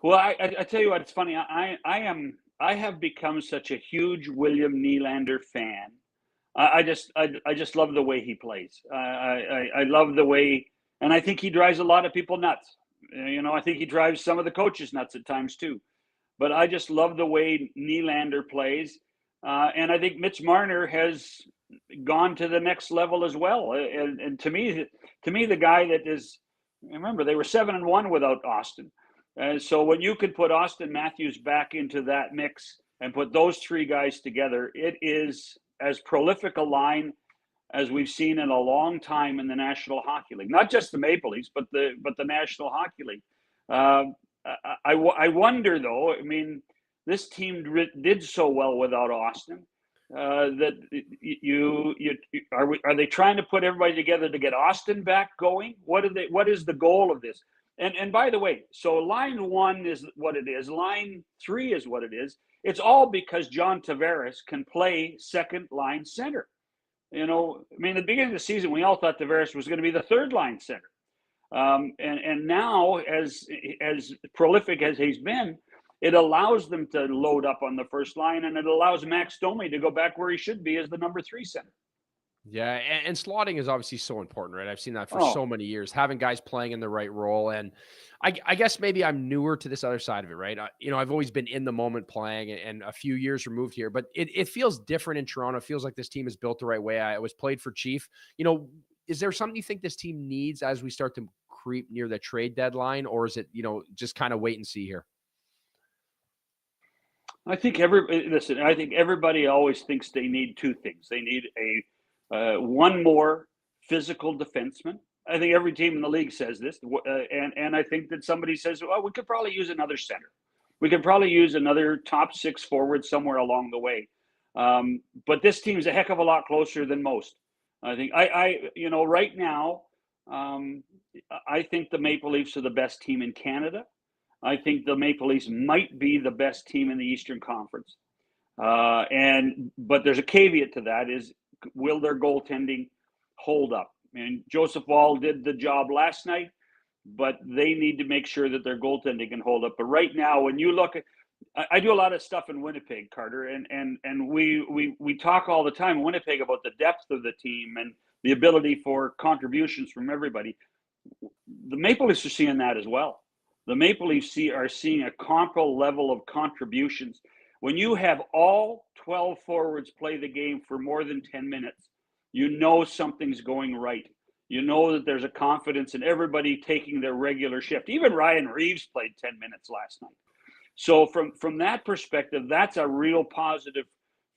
Well, I tell you what, it's funny. I have become such a huge William Nylander fan. I just love the way he plays. I love the way, and I think he drives a lot of people nuts. I think he drives some of the coaches nuts at times too. But I just love the way Nylander plays. And I think Mitch Marner has gone to the next level as well. And to me, the guy that is, remember, they were 7-1 without Austin. So when you could put Austin Matthews back into that mix and put those three guys together, it is as prolific a line as we've seen in a long time in the National Hockey League. Not just the Maple Leafs, but the National Hockey League. I wonder, though, I mean, this team did so well without Austin that are they trying to put everybody together to get Austin back going? What is the goal of this? And by the way, so line 1 is what it is. Line 3 is what it is. It's all because John Tavares can play second line center. I mean, at the beginning of the season, we all thought Tavares was going to be the third line center. And now, as prolific as he's been, it allows them to load up on the first line, and it allows Max Domi to go back where he should be as the number 3 center. Yeah, and slotting is obviously so important, right? I've seen that for so many years, having guys playing in the right role. And I guess maybe I'm newer to this other side of it, right? I've always been in the moment playing and a few years removed here, but it feels different in Toronto. It feels like this team is built the right way. I was played for Chief. Is there something you think this team needs as we start to creep near the trade deadline, or is it, just kind of wait and see here? I think everybody always thinks they need two things. They need one more physical defenseman. I think every team in the league says this, and I think that somebody says, well, we could probably use another center. We could probably use another top 6 forward somewhere along the way. But this team's a heck of a lot closer than most. I think right now, I think the Maple Leafs are the best team in Canada. I think the Maple Leafs might be the best team in the Eastern Conference. But there's a caveat to that is, will their goaltending hold up? And Joseph Woll did the job last night, but they need to make sure that their goaltending can hold up. But right now, when you look at, I do a lot of stuff in Winnipeg, Carter, and we talk all the time in Winnipeg about the depth of the team and the ability for contributions from everybody. The Maple Leafs are seeing that as well. The Maple Leafs are seeing a comparable level of contributions. When you have all 12 forwards play the game for more than 10 minutes, something's going right. That there's a confidence in everybody taking their regular shift. Even Ryan Reeves played 10 minutes last night. So from that perspective, that's a real positive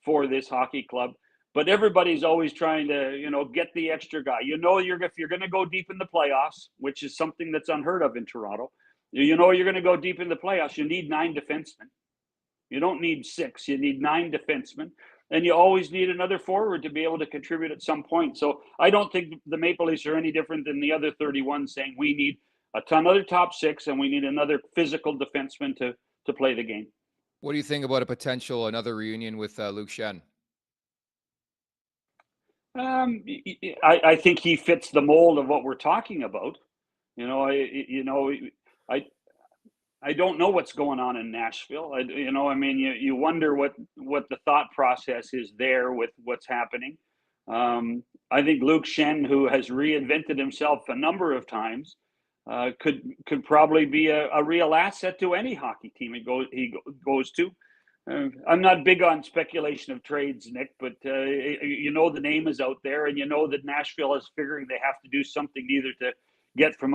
for this hockey club. But everybody's always trying to, get the extra guy. If you're going to go deep in the playoffs, which is something that's unheard of in Toronto, you're going to go deep in the playoffs. You need 9 defensemen. You don't need 6. You need 9 defensemen. And you always need another forward to be able to contribute at some point. So I don't think the Maple Leafs are any different than the other 31 saying we need another top 6 and we need another physical defenseman to play the game. What do you think about another reunion with Luke Schenn? I think he fits the mold of what we're talking about. I don't know what's going on in Nashville. You wonder what the thought process is there with what's happening. I think Luke Schenn, who has reinvented himself a number of times, could probably be a real asset to any hockey team he goes to. I'm not big on speculation of trades, Nick, but the name is out there, and that Nashville is figuring they have to do something either to get from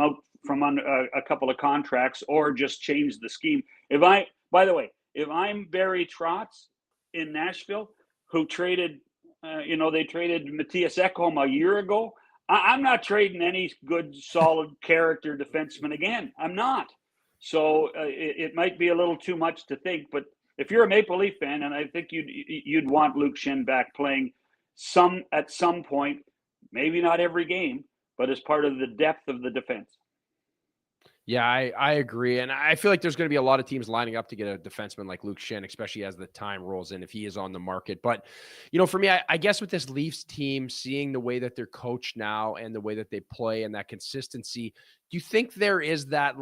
under a couple of contracts or just change the scheme. If I'm Barry Trotz in Nashville, who traded, they traded Matthias Ekholm a year ago, I'm not trading any good, solid character defenseman again. I'm not. So it might be a little too much to think, but if you're a Maple Leaf fan, and I think you'd want Luke Schenn back playing at some point, maybe not every game, but as part of the depth of the defense. Yeah, I agree. And I feel like there's going to be a lot of teams lining up to get a defenseman like Luke Schenn, especially as the time rolls in, if he is on the market. But, for me, I guess with this Leafs team, seeing the way that they're coached now and the way that they play and that consistency, do you think there is that,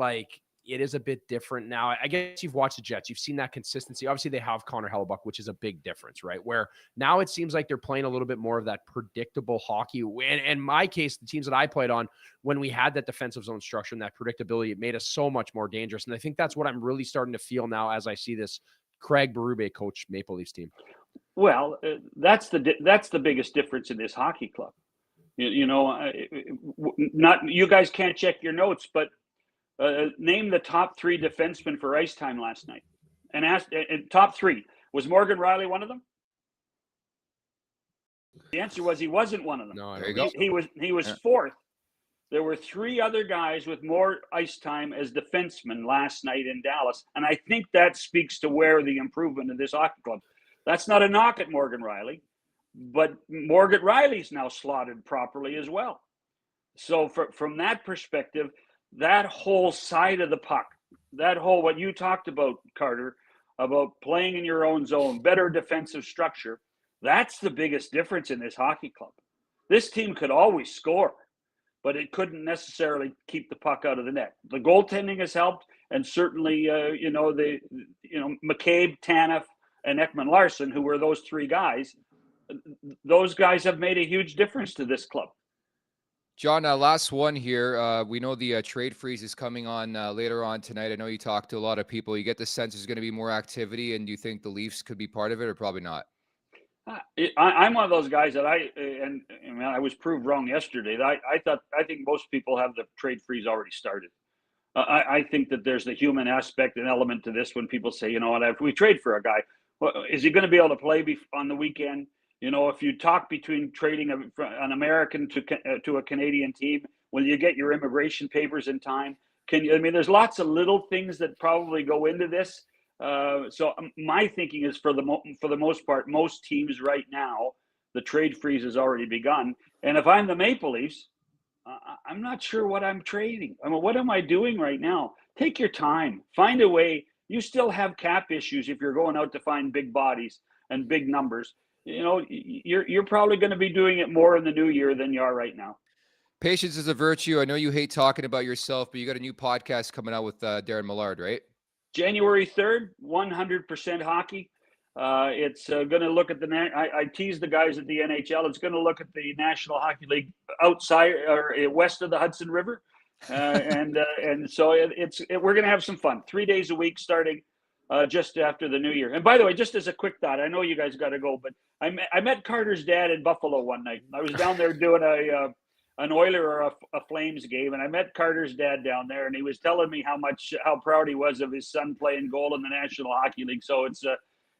it is a bit different now? I guess you've watched the Jets. You've seen that consistency. Obviously, they have Connor Hellebuyck, which is a big difference, right? Where now it seems like they're playing a little bit more of that predictable hockey. And in my case, the teams that I played on, when we had that defensive zone structure and that predictability, it made us so much more dangerous. And I think that's what I'm really starting to feel now as I see this Craig Berube coach Maple Leafs team. Well, that's the biggest difference in this hockey club. Not you guys can't check your notes, but name the top 3 defensemen for ice time last night, and top 3. Was Morgan Riley one of them? The answer was he wasn't one of them. No, there you go. He was 4th. There were 3 other guys with more ice time as defensemen last night in Dallas, and I think that speaks to where the improvement of this hockey club. That's not a knock at Morgan Riley, but Morgan Riley's now slotted properly as well. So from that perspective, that whole side of the puck, what you talked about, Carter, about playing in your own zone, better defensive structure, that's the biggest difference in this hockey club. This team could always score, but it couldn't necessarily keep the puck out of the net. The goaltending has helped, and certainly, McCabe, Tanev, and Ekman-Larsson, who were those 3 guys, those guys have made a huge difference to this club. John, last one here. We know the trade freeze is coming on later on tonight. I know you talked to a lot of people. You get the sense there's going to be more activity, and do you think the Leafs could be part of it or probably not? I'm one of those guys that I was proved wrong yesterday. I think most people have the trade freeze already started. I think that there's the human aspect and element to this when people say, if we trade for a guy, well, is he going to be able to play on the weekend? If you talk between trading an American to a Canadian team, will you get your immigration papers in time? There's lots of little things that probably go into this. So my thinking is for the most part, most teams right now, the trade freeze has already begun. And if I'm the Maple Leafs, I'm not sure what I'm trading. What am I doing right now? Take your time, find a way. You still have cap issues if you're going out to find big bodies and big numbers. You're probably going to be doing it more in the new year than you are right now. Patience is a virtue. I know you hate talking about yourself, but you got a new podcast coming out with Darren Millard, right? January 3rd, 100% hockey. It's going to look at I tease the guys at the NHL. It's going to look at the National Hockey League outside or west of the Hudson River. And so we're going to have some fun 3 days a week starting just after the new year. And by the way, just as a quick thought, I know you guys got to go, but I met Carter's dad in Buffalo one night. I was down there doing an Oiler or a Flames game, and I met Carter's dad down there, and he was telling me how proud he was of his son playing goal in the National Hockey League. So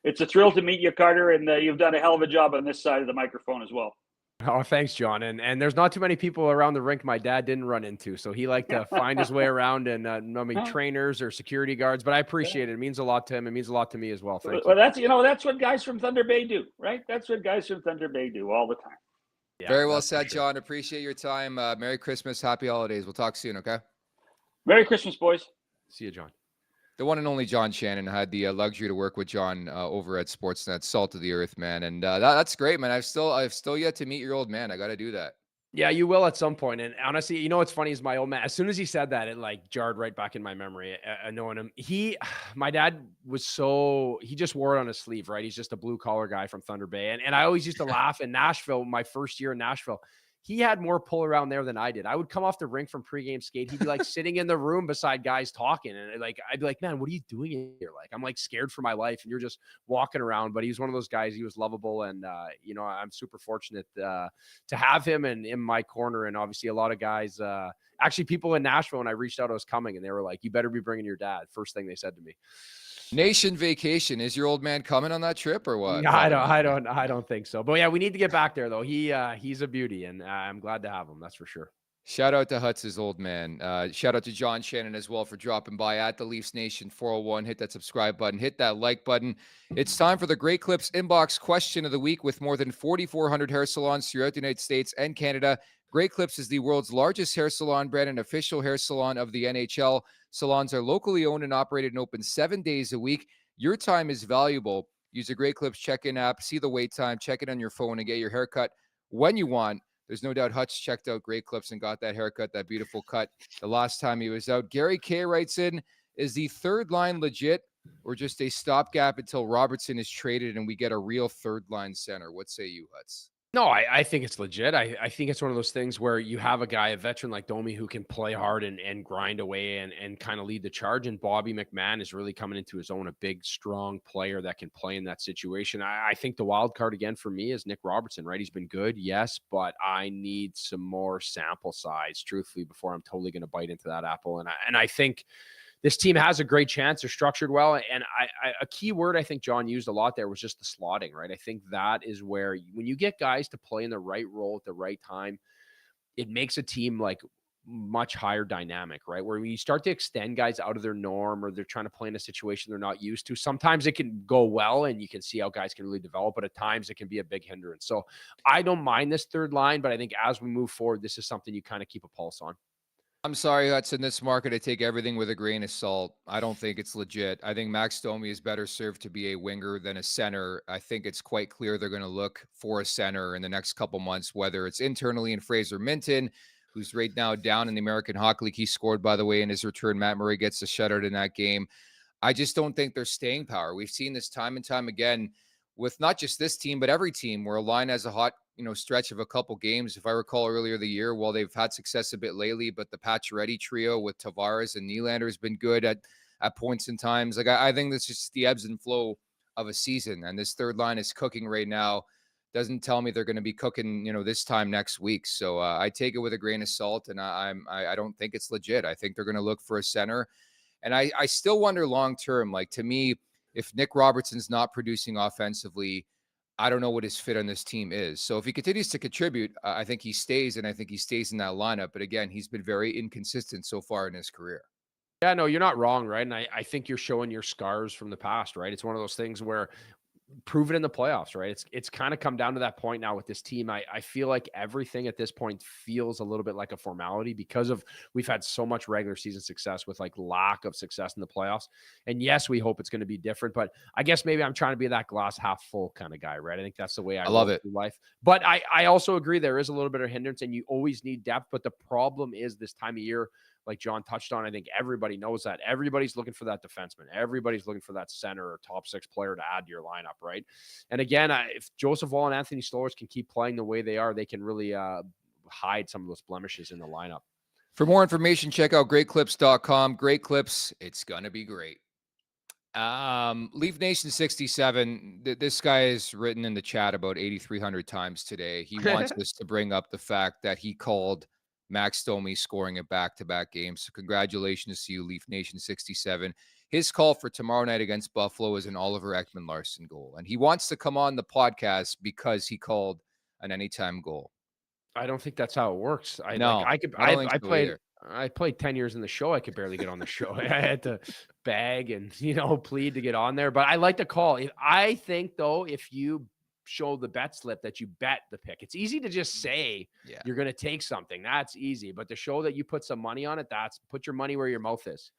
It's a thrill to meet you, Carter, and you've done a hell of a job on this side of the microphone as well. Oh, thanks, John. And there's not too many people around the rink my dad didn't run into. So he liked to find his way around and trainers or security guards. But I appreciate it. It means a lot to him. It means a lot to me as well. Thank you. Well, that's what guys from Thunder Bay do, right? That's what guys from Thunder Bay do all the time. Yeah, very well said, John. Appreciate your time. Merry Christmas. Happy holidays. We'll talk soon, okay? Merry Christmas, boys. See you, John. The one and only John Shannon. Had the luxury to work with John over at Sportsnet, salt of the earth, man. And that's great, man. I've still yet to meet your old man. I got to do that. Yeah, you will at some point. And honestly, you know what's funny is my old man, as soon as he said that, it like jarred right back in my memory, knowing him. My dad was he just wore it on his sleeve, right? He's just a blue collar guy from Thunder Bay. And I always used to laugh in Nashville, my first year in Nashville. He had more pull around there than I did. I would come off the rink from pregame skate. He'd be like sitting in the room beside guys talking. And like, I'd be like, man, what are you doing here? Like, I'm like scared for my life and you're just walking around. But he was one of those guys. He was lovable. And, I'm super fortunate to have him in my corner. And obviously a lot of guys, actually people in Nashville, when I reached out, I was coming and they were like, you better be bringing your dad. First thing they said to me. Nation vacation. Is your old man coming on that trip or what? No, I don't think so. But yeah, we need to get back there though. He's a beauty and I'm glad to have him. That's for sure. Shout out to Hutz's old man. Shout out to John Shannon as well for dropping by at the Leafs Nation 401. Hit that subscribe button. Hit that like button. It's time for the Great Clips Inbox Question of the Week. With more than 4,400 hair salons throughout the United States and Canada, Great Clips is the world's largest hair salon brand and official hair salon of the NHL. Salons are locally owned and operated and open 7 days a week. Your time is valuable. Use the Great Clips check-in app, see the wait time, check it on your phone, and get your haircut when you want. There's no doubt Hutch checked out Great Clips and got that haircut, that beautiful cut, the last time he was out. Gary K writes in, is the third line legit or just a stopgap until Robertson is traded and we get a real third line center? What say you, Hutz? No, I think it's legit. I think it's one of those things where you have a guy, a veteran like Domi, who can play hard and grind away and kind of lead the charge. And Bobby McMahon is really coming into his own, a big, strong player that can play in that situation. I think the wild card again for me is Nick Robertson, right? He's been good, yes, but I need some more sample size, truthfully, before I'm totally going to bite into that apple. And I think this team has a great chance. They're structured well. And a key word I think John used a lot there was just the slotting, right? I think that is where when you get guys to play in the right role at the right time, it makes a team like much higher dynamic, right? Where when you start to extend guys out of their norm or they're trying to play in a situation they're not used to, sometimes it can go well and you can see how guys can really develop, but at times it can be a big hindrance. So I don't mind this third line, but I think as we move forward, this is something you kind of keep a pulse on. I'm sorry, Hutz, in this market, I take everything with a grain of salt. I don't think it's legit. I think Max Domi is better served to be a winger than a center. I think it's quite clear they're going to look for a center in the next couple months, whether it's internally in Fraser Minton, who's right now down in the American Hockey League. He scored, by the way, in his return. Matt Murray gets a shutout in that game. I just don't think there's staying power. We've seen this time and time again with not just this team, but every team where a line has a hot stretch of a couple games. If I recall earlier the year, well, they've had success a bit lately, but the Pacioretty trio with Tavares and Nylander has been good at points and times. Like I think that's just the ebbs and flow of a season. And this third line is cooking right now. Doesn't tell me they're going to be cooking, this time next week. So I take it with a grain of salt, and I don't think it's legit. I think they're going to look for a center. And I still wonder long-term, like to me, if Nick Robertson's not producing offensively, I don't know what his fit on this team is. So if he continues to contribute, I think he stays, and I think he stays in that lineup. But again, he's been very inconsistent so far in his career. Yeah, no, you're not wrong, right? And I think you're showing your scars from the past, right? It's one of those things where prove it in the playoffs, right? It's kind of come down to that point now with this team. I feel like everything at this point feels a little bit like a formality because of we've had so much regular season success with like lack of success in the playoffs. And yes, we hope it's going to be different, but I guess maybe I'm trying to be that glass half full kind of guy, right? I think that's the way I love it through life. But I also agree there is a little bit of hindrance and you always need depth. But the problem is this time of year, like John touched on, I think everybody knows that. Everybody's looking for that defenseman. Everybody's looking for that center or top six player to add to your lineup, right? And again, if Joseph Woll and Anthony Stolarz can keep playing the way they are, they can really hide some of those blemishes in the lineup. For more information, check out greatclips.com. Great Clips, it's going to be great. Leaf Nation 67, this guy is written in the chat about 8,300 times today. He wants us to bring up the fact that he called Max Domi scoring a back-to-back games. So congratulations to you, Leaf Nation 67. his call for tomorrow night against Buffalo is an Oliver Ekman-Larsson goal. And he wants to come on the podcast because he called an anytime goal. I don't think that's how it works. I don't think so either. I played 10 years in the show. I could barely get on the show. I had to beg and, plead to get on there. But I like the call. I think, though, if you show the bet slip that you bet the pick, it's easy to just say you're going to take something. That's easy. But to show that you put some money on it, that's put your money where your mouth is.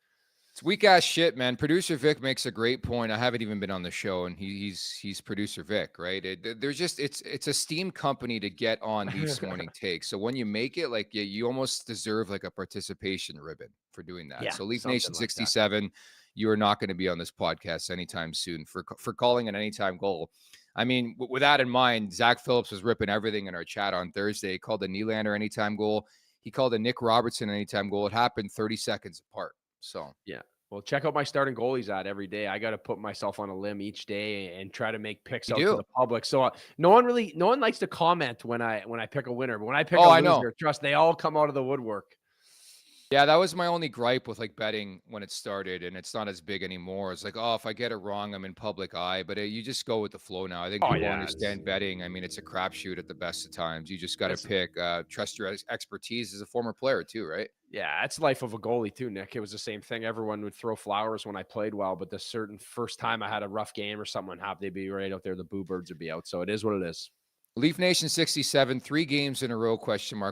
It's weak ass shit, man. Producer Vic makes a great point. I haven't even been on the show, and he's Producer Vic, right? It's a steam company to get on these morning takes. So when you make it, like you almost deserve like a participation ribbon for doing that. Yeah, so Leaf Nation 67, you are not going to be on this podcast anytime soon for calling an anytime goal. I mean, with that in mind, Zach Phillips was ripping everything in our chat on Thursday. He called a Nylander anytime goal. He called a Nick Robertson anytime goal. It happened 30 seconds apart. So yeah. Well, check out my starting goalies ad every day. I got to put myself on a limb each day and try to make picks out to the public. So no one likes to comment when I pick a winner, but when I pick a loser, trust they all come out of the woodwork. Yeah, that was my only gripe with like betting when it started, and it's not as big anymore. It's like, oh, if I get it wrong, I'm in public eye. But you just go with the flow now. I think people understand betting. I mean, it's a crapshoot at the best of times. You just got to pick. Trust your expertise as a former player too, right? Yeah, that's life of a goalie too, Nick. It was the same thing. Everyone would throw flowers when I played well, but the certain first time I had a rough game or something happened, they'd be right out there. The boo birds would be out. So it is what it is. Leaf Nation 67, 3 games in a row,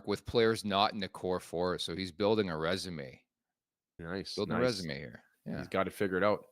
with players not in the core four. So he's building a resume. Nice. Building a resume here. Yeah. He's got to figure it out.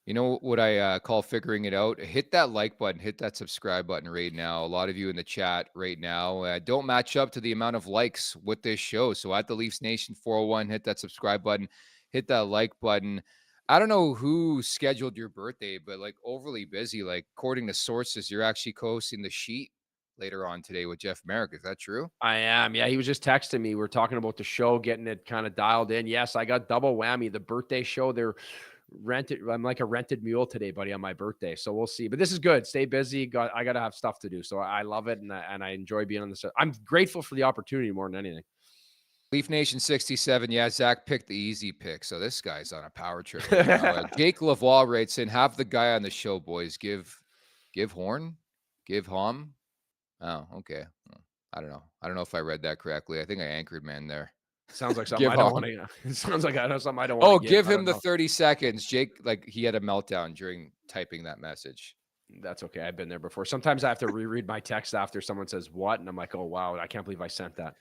You know what I call figuring it out? Hit that like button, hit that subscribe button right now. A lot of you in the chat right now don't match up to the amount of likes with this show. So at the Leafs Nation 401, hit that subscribe button, hit that like button. I don't know who scheduled your birthday, but like overly busy. Like according to sources, you're actually co-hosting the sheet later on today with Jeff Merrick. Is that true? I am. Yeah, he was just texting me. We're talking about the show, getting it kind of dialed in. Yes, I got double whammy. The birthday show, they're rented. I'm like a rented mule today, buddy, on my birthday. So we'll see. But this is good. Stay busy. I got to have stuff to do. So I love it, and I enjoy being on this. I'm grateful for the opportunity more than anything. Leaf Nation 67. Yeah, Zach picked the easy pick. So this guy's on a power trip right now. Jake Lavoie writes in, have the guy on the show, boys. Give Horn, give Hom. Oh, okay. I don't know. I don't know if I read that correctly. I think I anchored man there. Sounds like something I don't want to. It sounds like I know something I don't want to. Oh, give him the 30 seconds. Jake, like he had a meltdown during typing that message. That's okay. I've been there before. Sometimes I have to reread my text after someone says what, and I'm like, oh wow, I can't believe I sent that.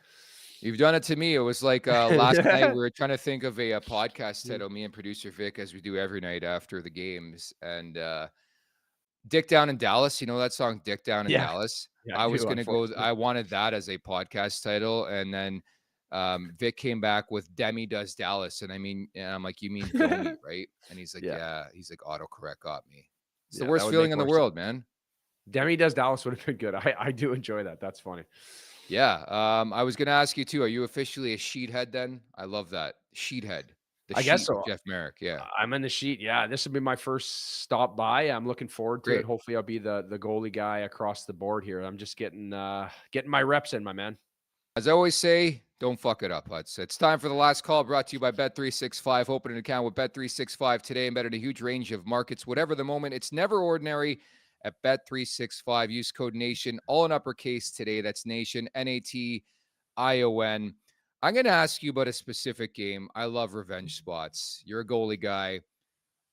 You've done it to me. It was like last night we were trying to think of a podcast title, me and producer Vic, as we do every night after the games. And Dick Down in Dallas, you know that song, Dick Down in Dallas? Yeah, I was going to go, I wanted that as a podcast title. And then Vic came back with Demi Does Dallas. And I'm like, you mean Domi, right? And he's like, yeah. He's like, autocorrect got me. It's the worst feeling in the world, man. Demi Does Dallas would have been good. I do enjoy that. That's funny. Yeah. I was going to ask you too, are you officially a sheethead then? I love that. Sheethead. I guess so. Jeff Merrick. Yeah. I'm in the sheet. Yeah. This will be my first stop by. I'm looking forward to it. Hopefully I'll be the goalie guy across the board here. I'm just getting my reps in, my man. As I always say, don't fuck it up, Huts. It's time for the last call, brought to you by Bet365. Open an account with Bet365 today and bet in a huge range of markets. Whatever the moment, it's never ordinary at Bet365. Use code NATION, all in uppercase today. That's NATION, NATION. I'm going to ask you about a specific game. I love revenge spots. You're a goalie guy.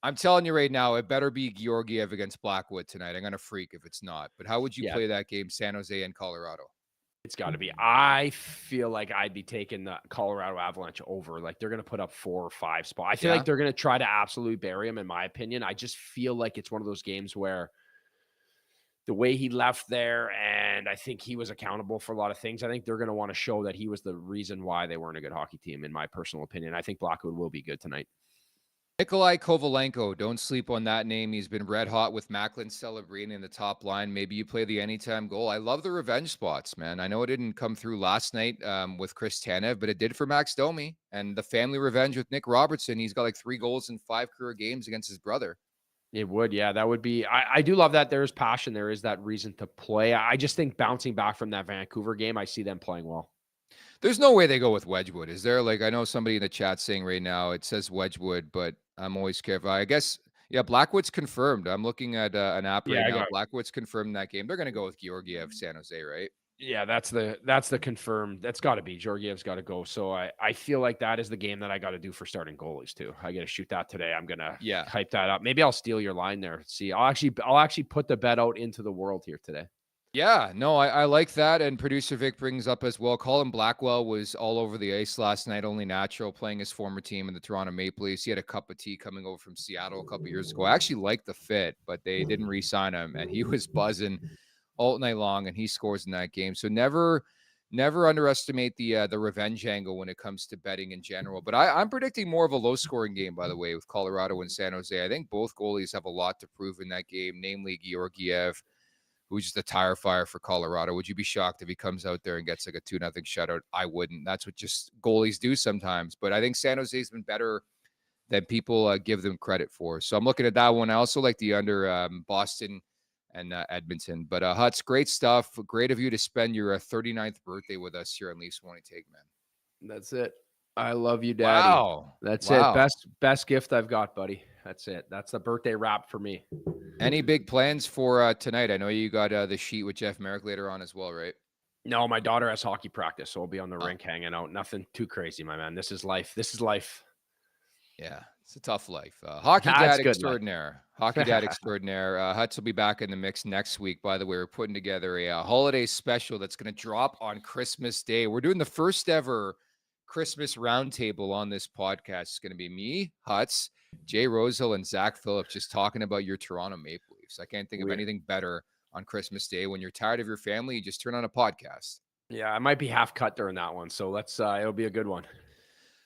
I'm telling you right now, it better be Georgiev against Blackwood tonight. I'm going to freak if it's not. But how would you play that game, San Jose and Colorado? It's got to be. I feel like I'd be taking the Colorado Avalanche over. Like they're going to put up 4 or 5 spots. I feel like they're going to try to absolutely bury him, in my opinion. I just feel like it's one of those games where the way he left there, and I think he was accountable for a lot of things. I think they're going to want to show that he was the reason why they weren't a good hockey team, in my personal opinion. I think Blackwood will be good tonight. Nikolai Kovalenko, don't sleep on that name. He's been red hot with Macklin celebrating in the top line. Maybe you play the anytime goal. I love the revenge spots, man. I know it didn't come through last night with Chris Tanev, but it did for Max Domi. And the family revenge with Nick Robertson. He's got like 3 goals in 5 career games against his brother. It would, yeah. That would be. I do love that there is passion. There is that reason to play. I just think bouncing back from that Vancouver game, I see them playing well. There's no way they go with Wedgwood, is there? Like, I know somebody in the chat saying right now it says Wedgwood, but I'm always careful. I guess, yeah, Blackwood's confirmed. I'm looking at an app right now. Blackwood's confirmed that game. They're going to go with Georgiev, San Jose, right? Yeah, that's the confirmed. That's got to be Georgiev's got to go. So I feel like that is the game that I got to do for starting goalies too. I got to shoot that today. I'm gonna hype that up. Maybe I'll steal your line there. See, I'll actually put the bet out into the world here today. Yeah, no, I like that. And producer Vic brings up as well. Colin Blackwell was all over the ice last night, only natural, playing his former team in the Toronto Maple Leafs. He had a cup of tea coming over from Seattle a couple years ago. I actually liked the fit, but they didn't re-sign him, and he was buzzing all night long, and he scores in that game. So never underestimate the revenge angle when it comes to betting in general. But I'm predicting more of a low-scoring game, by the way, with Colorado and San Jose. I think both goalies have a lot to prove in that game, namely Georgiev, who's just a tire fire for Colorado. Would you be shocked if he comes out there and gets like a 2-0 shutout? I wouldn't. That's what just goalies do sometimes. But I think San Jose's been better than people give them credit for. So I'm looking at that one. I also like the under Boston and Edmonton. But Huts, great stuff. Great of you to spend your 39th birthday with us here on Leafs Morning Take, man. That's it. I love you, Daddy. Wow. That's it. Best gift I've got, buddy. That's it. That's the birthday wrap for me. Any big plans for tonight? I know you got the sheet with Jeff Merrick later on as well, right? No, my daughter has hockey practice, so I'll be on the rink hanging out. Nothing too crazy, my man. This is life. Yeah, it's a tough life. Hockey dad extraordinaire. Hockey dad extraordinaire. Huts will be back in the mix next week. By the way, we're putting together a holiday special that's going to drop on Christmas Day. We're doing the first ever Christmas roundtable on this podcast. It's going to be me, Huts, Jay Rosehill, and Zach Phillips just talking about your Toronto Maple Leafs. I can't think of anything better on Christmas Day. When you're tired of your family, you just turn on a podcast. Yeah, I might be half cut during that one, so it'll be a good one.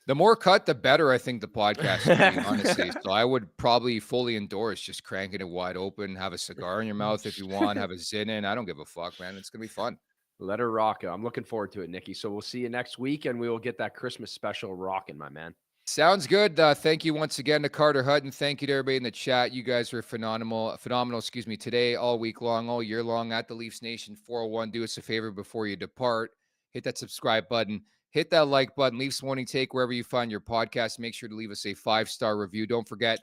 The more cut, the better, I think, the podcast will be, honestly. So I would probably fully endorse just cranking it wide open, have a cigar in your mouth if you want, have a zin in. I don't give a fuck, man. It's going to be fun. Let her rock. I'm looking forward to it, Nikki. So we'll see you next week, and we will get that Christmas special rocking, my man. Sounds good. Thank you once again to Carter Hutton. Thank you to everybody in the chat. You guys are phenomenal, today, all week long, all year long at the Leafs Nation 401. Do us a favor before you depart. Hit that subscribe button. Hit that like button. Leafs Morning Take wherever you find your podcast. Make sure to leave us a 5-star review. Don't forget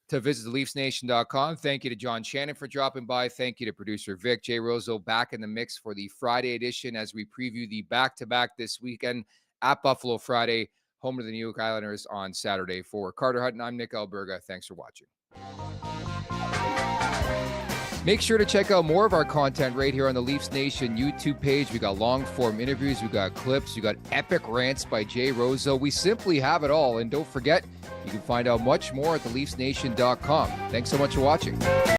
to visit theleafsnation.com. Thank you to John Shannon for dropping by. Thank you to producer Vic. Jay Rosehill back in the mix for the Friday edition as we preview the back-to-back this weekend at Buffalo Friday, home to the New York Islanders on Saturday. For Carter Hutton, I'm Nick Alberga. Thanks for watching. Make sure to check out more of our content right here on the Leafs Nation YouTube page. We got long-form interviews, we got clips, we got epic rants by Jay Rosehill. We simply have it all. And don't forget, you can find out much more at theleafsnation.com. Thanks so much for watching.